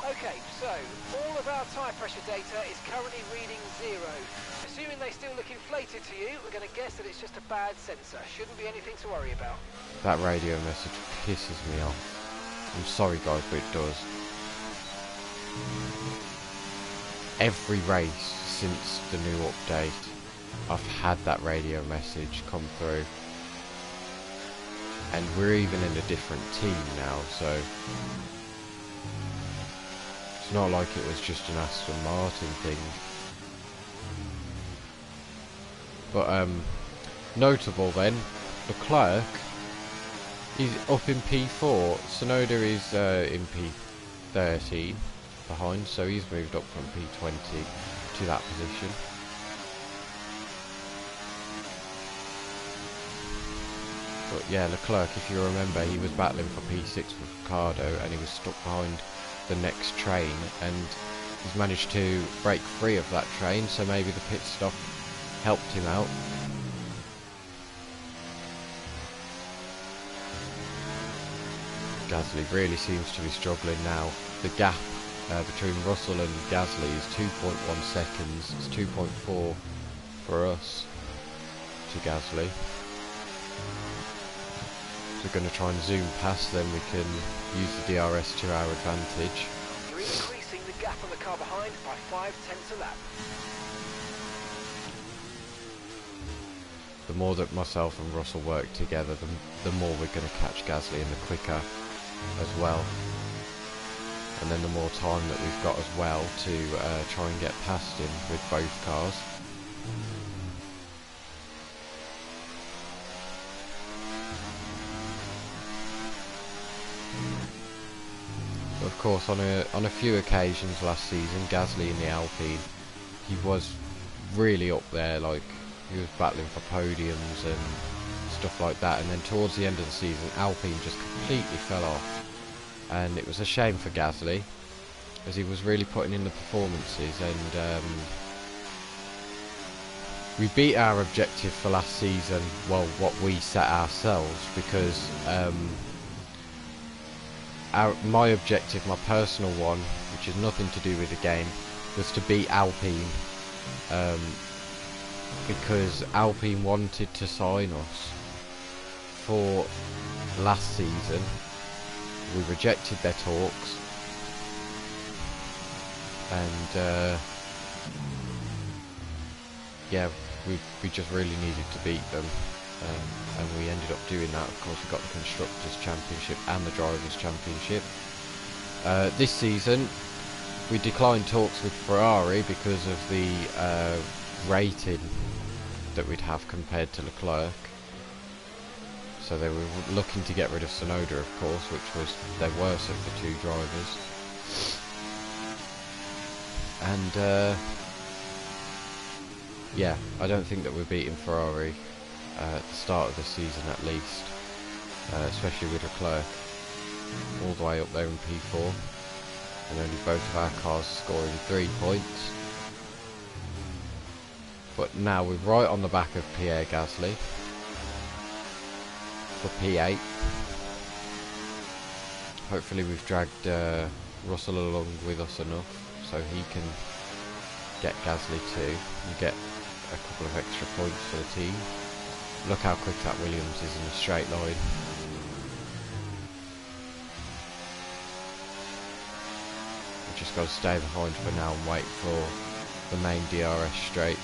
Okay, so all of our tyre pressure data is currently reading 0. Assuming they still look inflated to you, we're going to guess that it's just a bad sensor. Shouldn't be anything to worry about. That radio message pisses me off. I'm sorry guys, but it does. Every race since the new update, I've had that radio message come through. And we're even in a different team now, so it's not like it was just an Aston Martin thing. But notable then, Leclerc, he's up in P4, Tsunoda is in P13 behind, so he's moved up from P20 to that position. But yeah, Leclerc, if you remember, he was battling for P6 with Ricciardo and he was stuck behind the next train, and he's managed to break free of that train, so maybe the pit stop helped him out. Gasly really seems to be struggling now. The gap between Russell and Gasly is 2.1 seconds. It's 2.4 for us to Gasly. So we're going to try and zoom past them. We can use the DRS to our advantage. You're increasing the gap on the car behind by 5/10 a lap. The more that myself and Russell work together, the more we're going to catch Gasly, and the quicker as well. And then the more time that we've got as well to try and get past him with both cars. Of course, on a few occasions last season, Gasly in the Alpine, he was really up there, like he was battling for podiums and stuff like that, and then towards the end of the season, Alpine just completely fell off, and it was a shame for Gasly, as he was really putting in the performances, and we beat our objective for last season, well, what we set ourselves, because my objective, my personal one, which is nothing to do with the game, was to beat Alpine, because Alpine wanted to sign us for last season. We rejected their talks, and yeah, we just really needed to beat them. And we ended up doing that. Of course, we got the Constructors' Championship and the Drivers' Championship. This season, we declined talks with Ferrari because of the rating that we'd have compared to Leclerc. So they were looking to get rid of Tsunoda, of course, which was their worst of the two drivers. And yeah, I don't think that we're beating Ferrari at the start of the season, at least, especially with Leclerc all the way up there in P4, and only both of our cars scoring 3 points. But now we're right on the back of Pierre Gasly for P8. Hopefully we've dragged Russell along with us enough so he can get Gasly too and get a couple of extra points for the team. Look how quick that Williams is in a straight line. We've just got to stay behind for now and wait for the main DRS straight.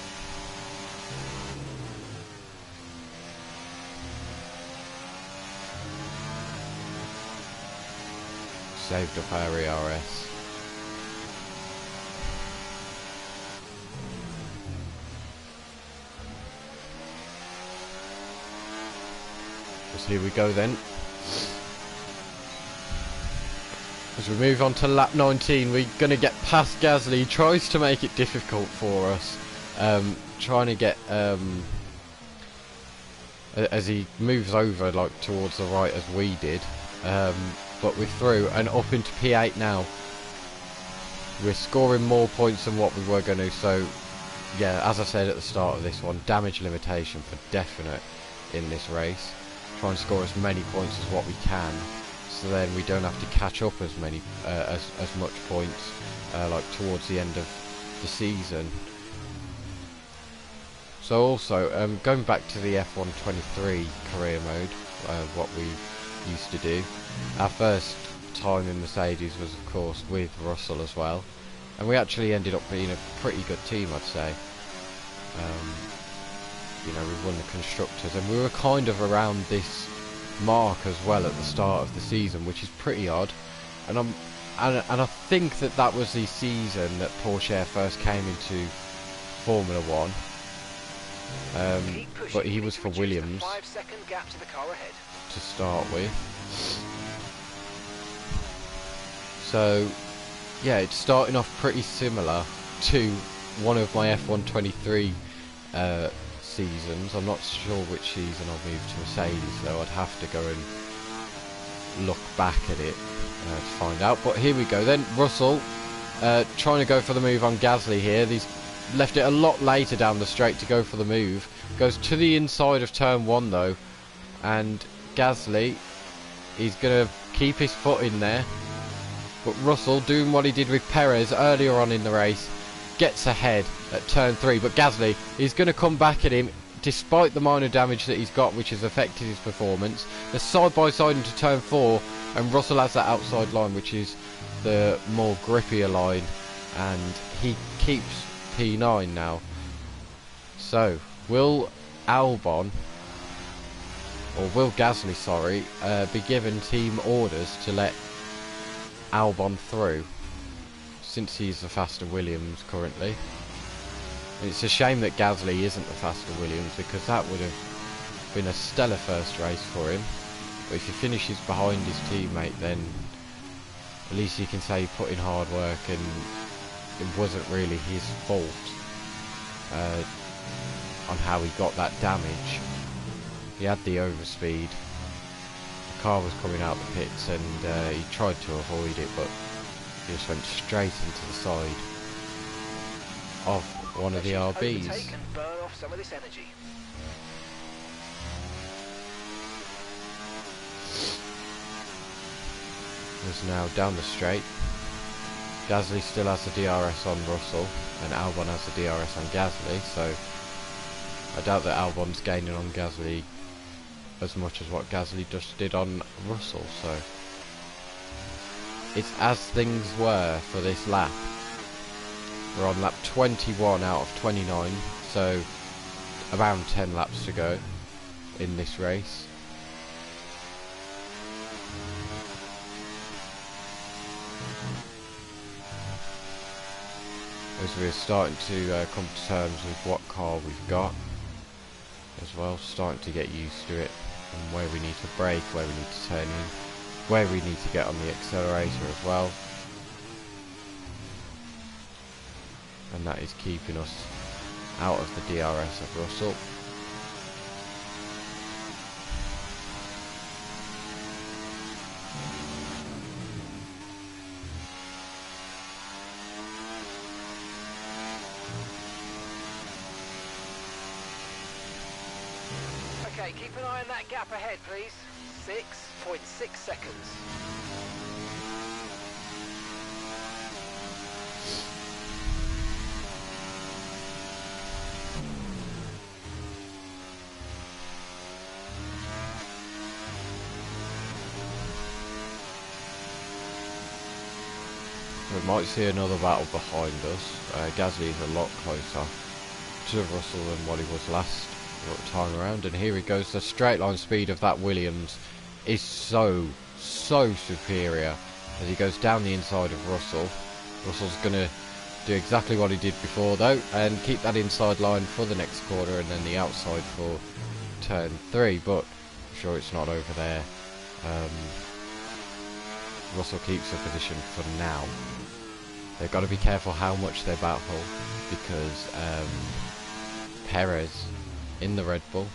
Saved up our ERS. Here we go then. As we move on to lap 19, we're going to get past Gasly. He tries to make it difficult for us, trying to get as he moves over like towards the right as we did, but we're through and up into P8 now. We're scoring more points than what we were going to, so yeah, as I said at the start of this one, damage limitation for definite in this race. Try and score as many points as what we can, so then we don't have to catch up as many as much points like towards the end of the season. So also going back to the F1 23 career mode, what we used to do, our first time in Mercedes was of course with Russell as well, and we actually ended up being a pretty good team, I'd say. You know, we won the constructors and we were kind of around this mark as well at the start of the season, which is pretty odd, and I think that was the season that Porsche first came into Formula 1, but he was for Williams 5-second gap to the car ahead to start with. So yeah, it's starting off pretty similar to one of my F1 23 seasons. I'm not sure which season I'll move to Mercedes though. I'd have to go and look back at it to find out. But here we go then. Russell trying to go for the move on Gasly here. He's left it a lot later down the straight to go for the move. Goes to the inside of turn 1 though, and Gasly, he's going to keep his foot in there. But Russell, doing what he did with Perez earlier on in the race, gets ahead at turn 3. But Gasly, he's going to come back at him despite the minor damage that he's got, which has affected his performance. They're side by side into turn 4, and Russell has that outside line, which is the more grippier line, and he keeps P9 now. So will Albon, or will Gasly, sorry, be given team orders to let Albon through, since he's the faster Williams currently? And it's a shame that Gasly isn't the faster Williams, because that would have been a stellar first race for him. But if he finishes behind his teammate, then at least you can say he put in hard work and it wasn't really his fault on how he got that damage. He had the overspeed. The car was coming out the pits and he tried to avoid it, but he just went straight into the side of one of the RBs. Overtake and burn off some of this energy. Is now down the straight. Gasly still has the DRS on Russell, and Albon has the DRS on Gasly, so I doubt that Albon's gaining on Gasly as much as what Gasly just did on Russell. So it's as things were for this lap. We're on lap 21 out of 29, so around 10 laps to go in this race. As we're starting to come to terms with what car we've got as well, starting to get used to it, and where we need to brake, where we need to turn in, where we need to get on the accelerator as well. And that is keeping us out of the DRS of Russell. Okay, keep an eye on that gap ahead, please. 6.6 seconds. We might see another battle behind us. Gasly is a lot closer to Russell than what he was last time around, and here he goes. The straight line speed of that Williams is so superior as he goes down the inside of Russell. Russell's gonna do exactly what he did before though, and keep that inside line for the next corner, and then the outside for turn 3, but I'm sure it's not over there. Russell keeps the position for now. They've got to be careful how much they battle, because Perez in the Red Bull,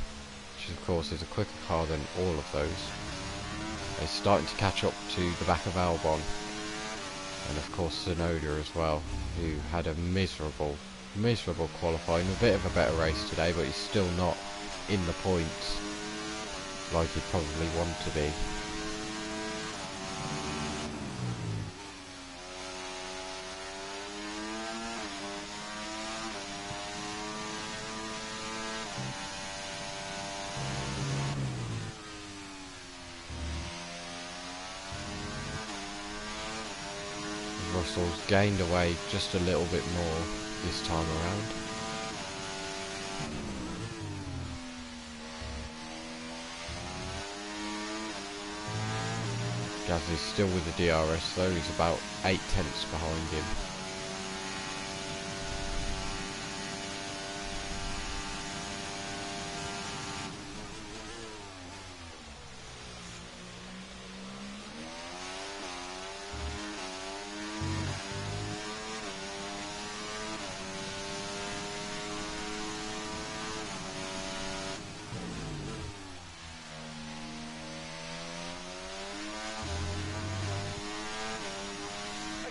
which of course is a quicker car than all of those, is starting to catch up to the back of Albon, and of course Tsunoda as well, who had a miserable qualifying, a bit of a better race today, but he's still not in the points like he'd probably want to be. Russell's gained away just a little bit more this time around. Gasly's still with the DRS though, he's about 8 tenths behind him.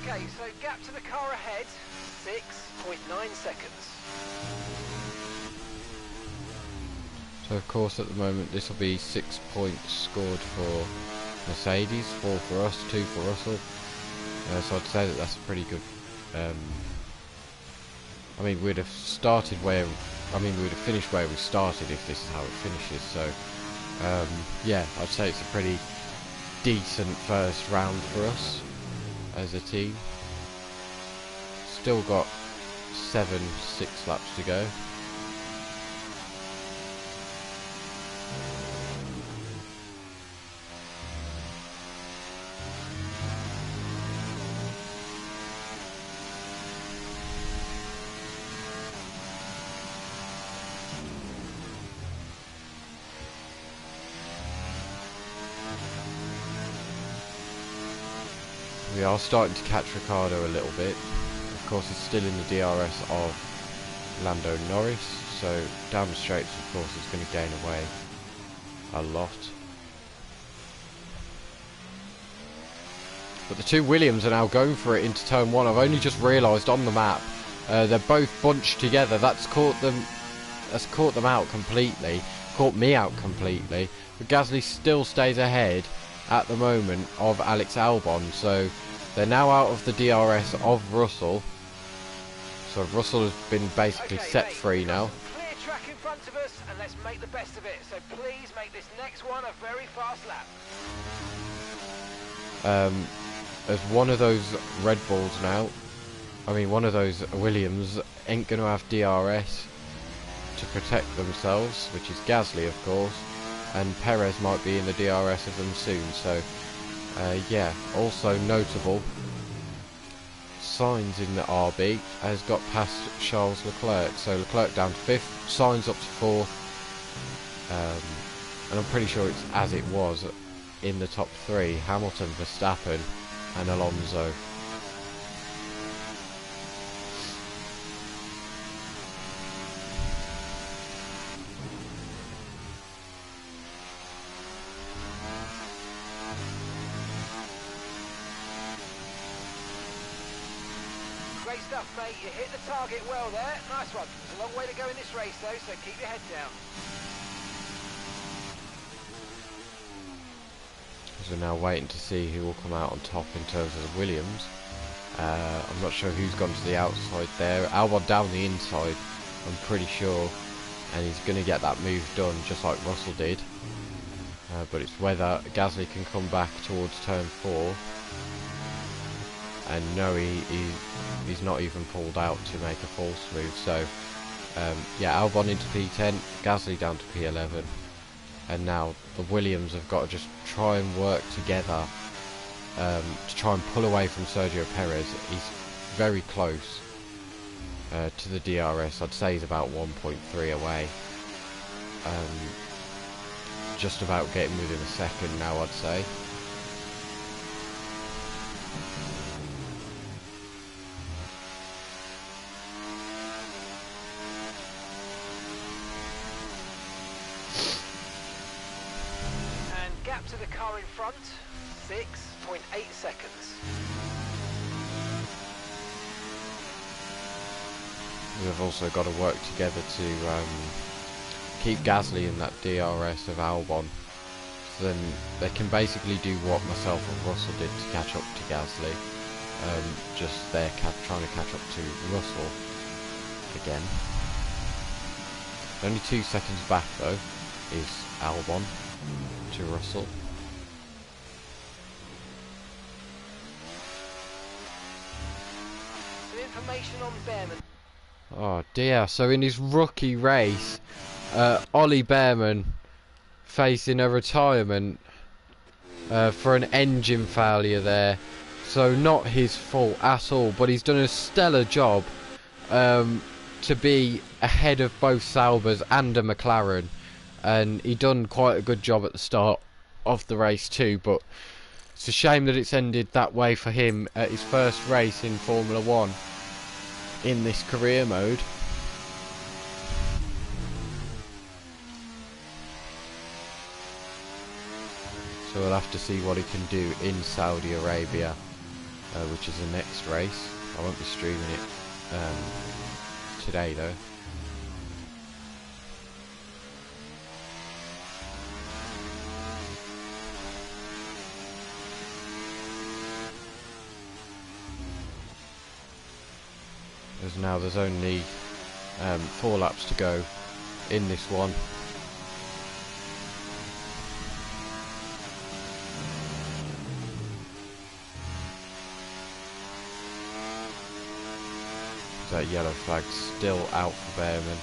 Okay, so gap to the car ahead, 6.9 seconds. So of course at the moment this will be 6 points scored for Mercedes, 4 for us, 2 for Russell. So I'd say that that's a pretty good. I mean, we'd have started where. I mean, we would have finished where we started if this is how it finishes. So yeah, I'd say it's a pretty decent first round for us as a team. Still got 6 laps to go. We are starting to catch Ricciardo a little bit. Of course, he's still in the DRS of Lando Norris, so down the straights, of course, he's going to gain away a lot. But the two Williams are now going for it into turn 1. I've only just realised on the map they're both bunched together. That's caught them out completely. Caught me out completely. But Gasly still stays ahead at the moment of Alex Albon, so they're now out of the DRS of Russell. So Russell has been basically set free now. Clear track in front of us, and let's make the best of it. So please make this next one a very fast lap. As one of those Red Bulls now, I mean one of those Williams ain't going to have DRS to protect themselves, which is Gasly of course, and Perez might be in the DRS of them soon. So yeah, also notable, Sainz in the RB has got past Charles Leclerc, so Leclerc down to 5th, Sainz up to 4th, and I'm pretty sure it's as it was in the top 3, Hamilton, Verstappen and Alonso. Great stuff, mate. You hit the target well there. Nice one. There's a long way to go in this race, though, so keep your head down. So we're now waiting to see who will come out on top in terms of the Williams. I'm not sure who's gone to the outside there. Albon down the inside, I'm pretty sure, and he's going to get that move done just like Russell did. But it's whether Gasly can come back towards turn 4. And no, he's not even pulled out to make a false move. So yeah, Albon into P10, Gasly down to P11, and now the Williams have got to just try and work together to try and pull away from Sergio Perez. He's very close to the DRS. I'd say he's about 1.3 away, just about getting within a second now, I'd say. gap to the car in front, 6.8 seconds. We've also got to work together to keep Gasly in that DRS of Albon. So then they can basically do what myself and Russell did to catch up to Gasly. Just they're trying to catch up to Russell again. Only 2 seconds back though is Albon to Russell. Some information on Behrman. Oh dear, so in his rookie race, Ollie Behrman facing a retirement for an engine failure there. So not his fault at all, but he's done a stellar job to be ahead of both Saubers and a McLaren. And he done quite a good job at the start of the race too, but it's a shame that it's ended that way for him at his first race in Formula 1 in this career mode. So we'll have to see what he can do in Saudi Arabia, which is the next race. I won't be streaming it today though. As now there's only 4 laps to go in this one. That yellow flag still out for Behrman.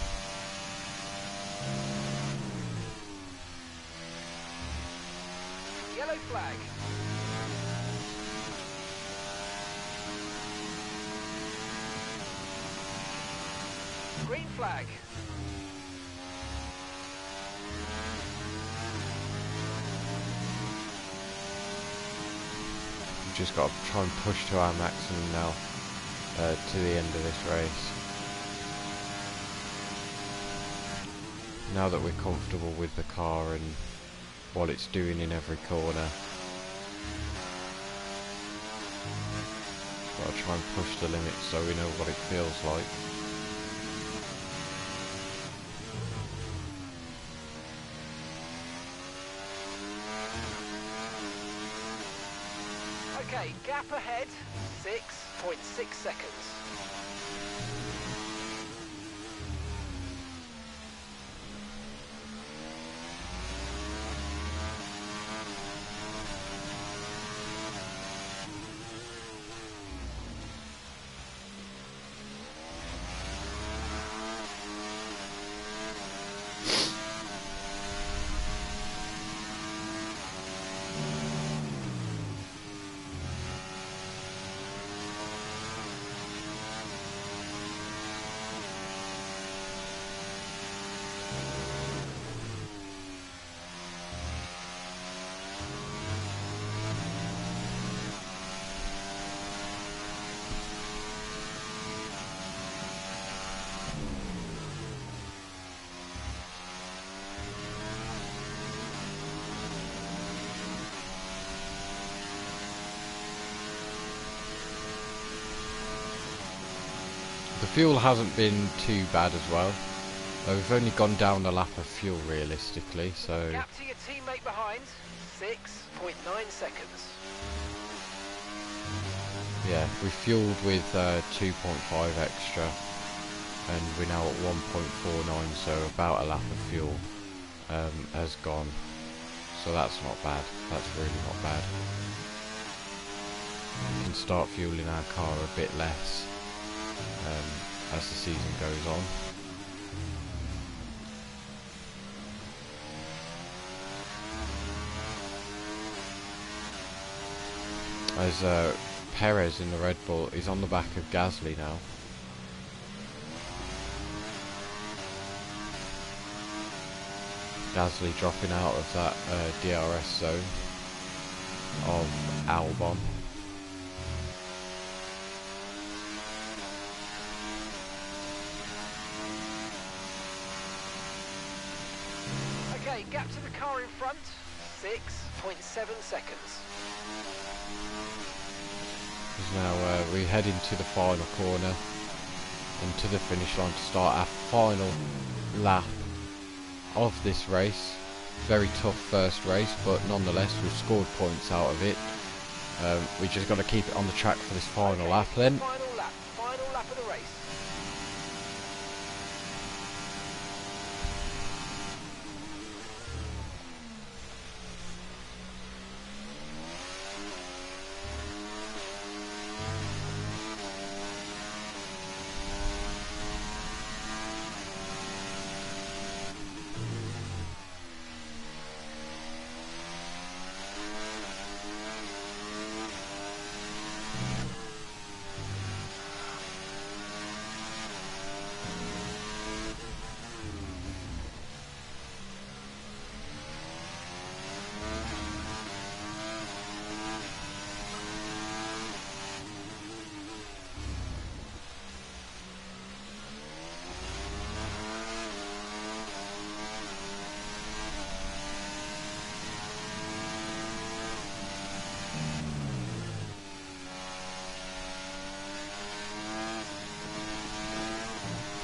Yellow flag. Green flag. We've just got to try and push to our maximum now. To the end of this race. Now that we're comfortable with the car and what it's doing in every corner, got to try and push the limits so we know what it feels like. Okay, gap ahead, 6.6 seconds. The fuel hasn't been too bad as well. We've only gone down a lap of fuel realistically, so... Gap to your teammate behind, 6.9 seconds. Yeah, we fueled with 2.5 extra, and we're now at 1.49, so about a lap of fuel has gone. So that's not bad, that's really not bad. We can start fueling our car a bit less as the season goes on. As Perez in the Red Bull is on the back of Gasly now. Gasly dropping out of that DRS zone of Albon. Okay, gap to the car in front, 6.7 seconds. Now we head into the final corner and to the finish line to start our final lap of this race. Very tough first race, but nonetheless we've scored points out of it. We just got to keep it on the track for this final lap then. Final lap of the race.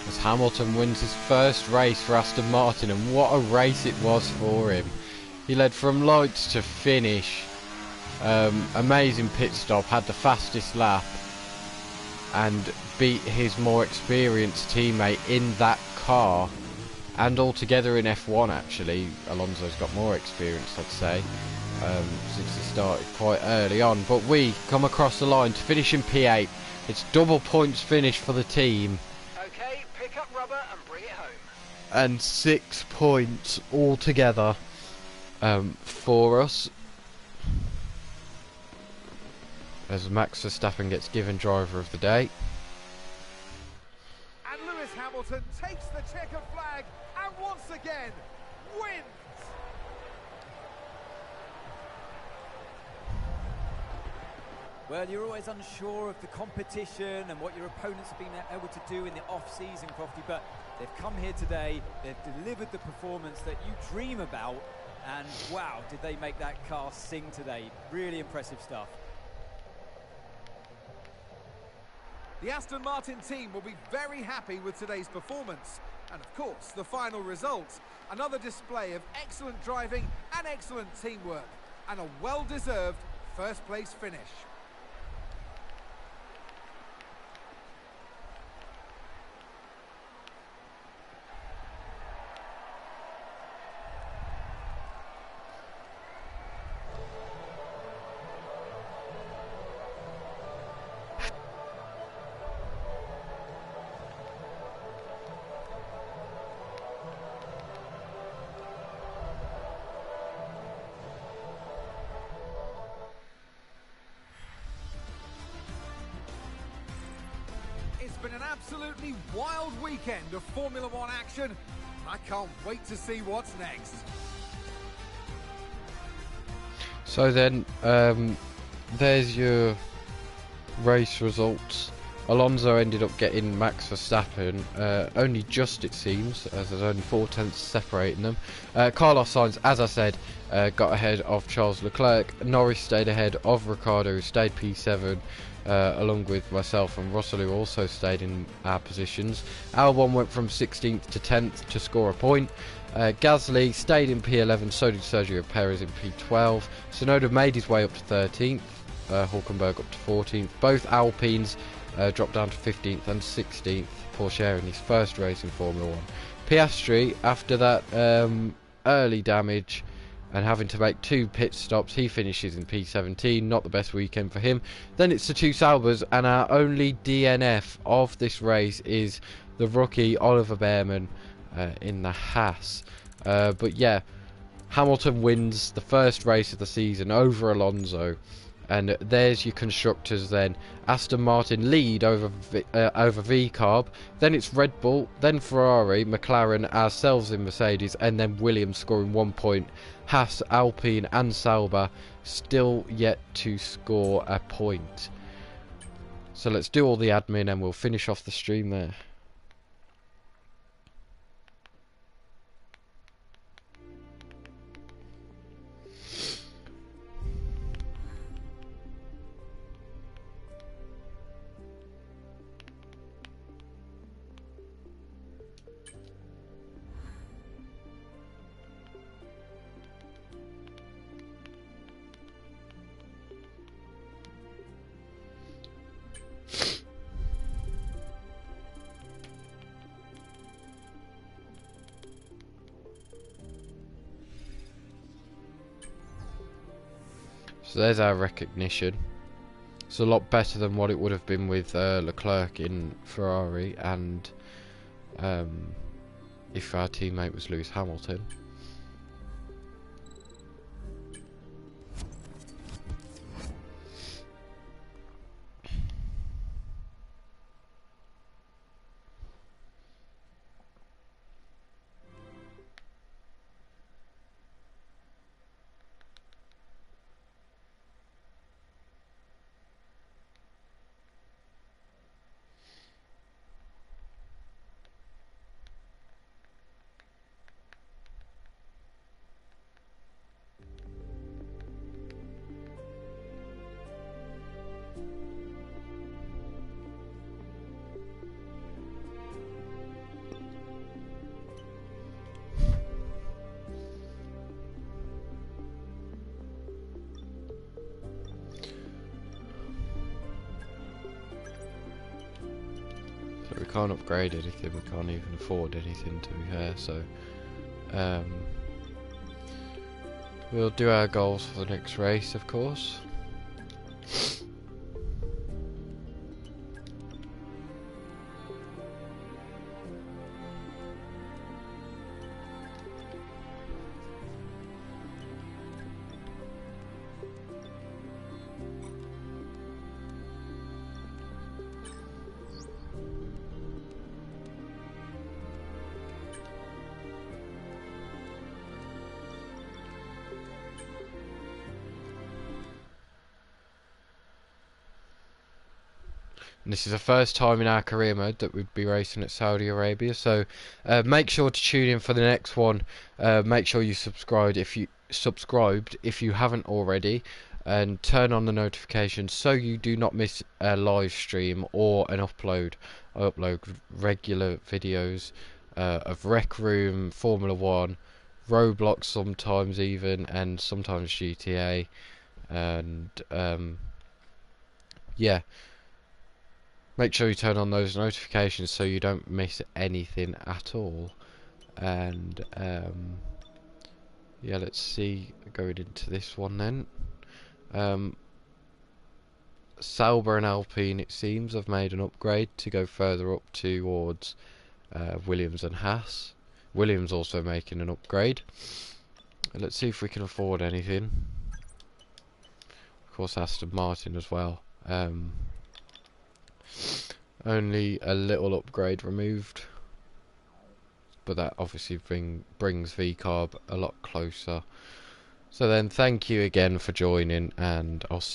As Hamilton wins his first race for Aston Martin, and what a race it was for him. He led from lights to finish. Amazing pit stop, had the fastest lap and beat his more experienced teammate in that car, and altogether in F1 actually. Alonso's got more experience, I'd say, since he started quite early on, but we come across the line to finish in P8. It's double points finish for the team. Okay, pick up rubber and bring it home. And 6 points altogether for us, as Max Verstappen gets given driver of the day. And Lewis Hamilton takes the checkered flag and once again wins. Well, you're always unsure of the competition and what your opponents have been able to do in the off-season, Crofty, but they've come here today, they've delivered the performance that you dream about, and wow, did they make that car sing today. Really impressive stuff. The Aston Martin team will be very happy with today's performance. And of course, the final result. Another display of excellent driving and excellent teamwork. And a well-deserved first place finish. It's been an absolutely wild weekend of Formula One action. I can't wait to see what's next. So then, there's your race results. Alonso ended up getting Max Verstappen, only just it seems, as there's only 4/10 separating them. Carlos Sainz, as I said, got ahead of Charles Leclerc. Norris stayed ahead of Ricciardo, who stayed P7, along with myself and Russell, who also stayed in our positions. Albon went from 16th to 10th to score a point. Gasly stayed in P11, so did Sergio Perez in P12. Tsunoda made his way up to 13th, Hulkenberg up to 14th. Both Alpines dropped down to 15th and 16th, Porsche in his first race in Formula 1. Piastri, after that early damage and having to make 2 pit stops, he finishes in P17, not the best weekend for him. Then it's the 2 Saubers, and our only DNF of this race is the rookie Oliver Behrman in the Haas. But yeah, Hamilton wins the first race of the season over Alonso. And there's your constructors then. Aston Martin lead over VCarb, then it's Red Bull, then Ferrari, McLaren, ourselves in Mercedes, and then Williams scoring 1 point. Haas, Alpine and Sauber still yet to score a point. So let's do all the admin and we'll finish off the stream there. So there's our recognition. It's a lot better than what it would have been with Leclerc in Ferrari, and if our teammate was Lewis Hamilton. So we can't upgrade anything, we can't even afford anything, to be fair, so we'll do our goals for the next race, of course. And this is the first time in our career mode that we'd be racing at Saudi Arabia, so make sure to tune in for the next one. Make sure you subscribed if you haven't already, and turn on the notifications so you do not miss a live stream or an upload. I upload regular videos of Rec Room, Formula 1, Roblox sometimes even, and sometimes GTA, and yeah. Make sure you turn on those notifications so you don't miss anything at all. And yeah, let's see, going into this one then. Sauber and Alpine, it seems, have made an upgrade to go further up towards Williams and Haas. Williams also making an upgrade. Let's see if we can afford anything. Of course, Aston Martin as well. Only a little upgrade removed, but that obviously brings VCarb a lot closer. So then, thank you again for joining, and I'll see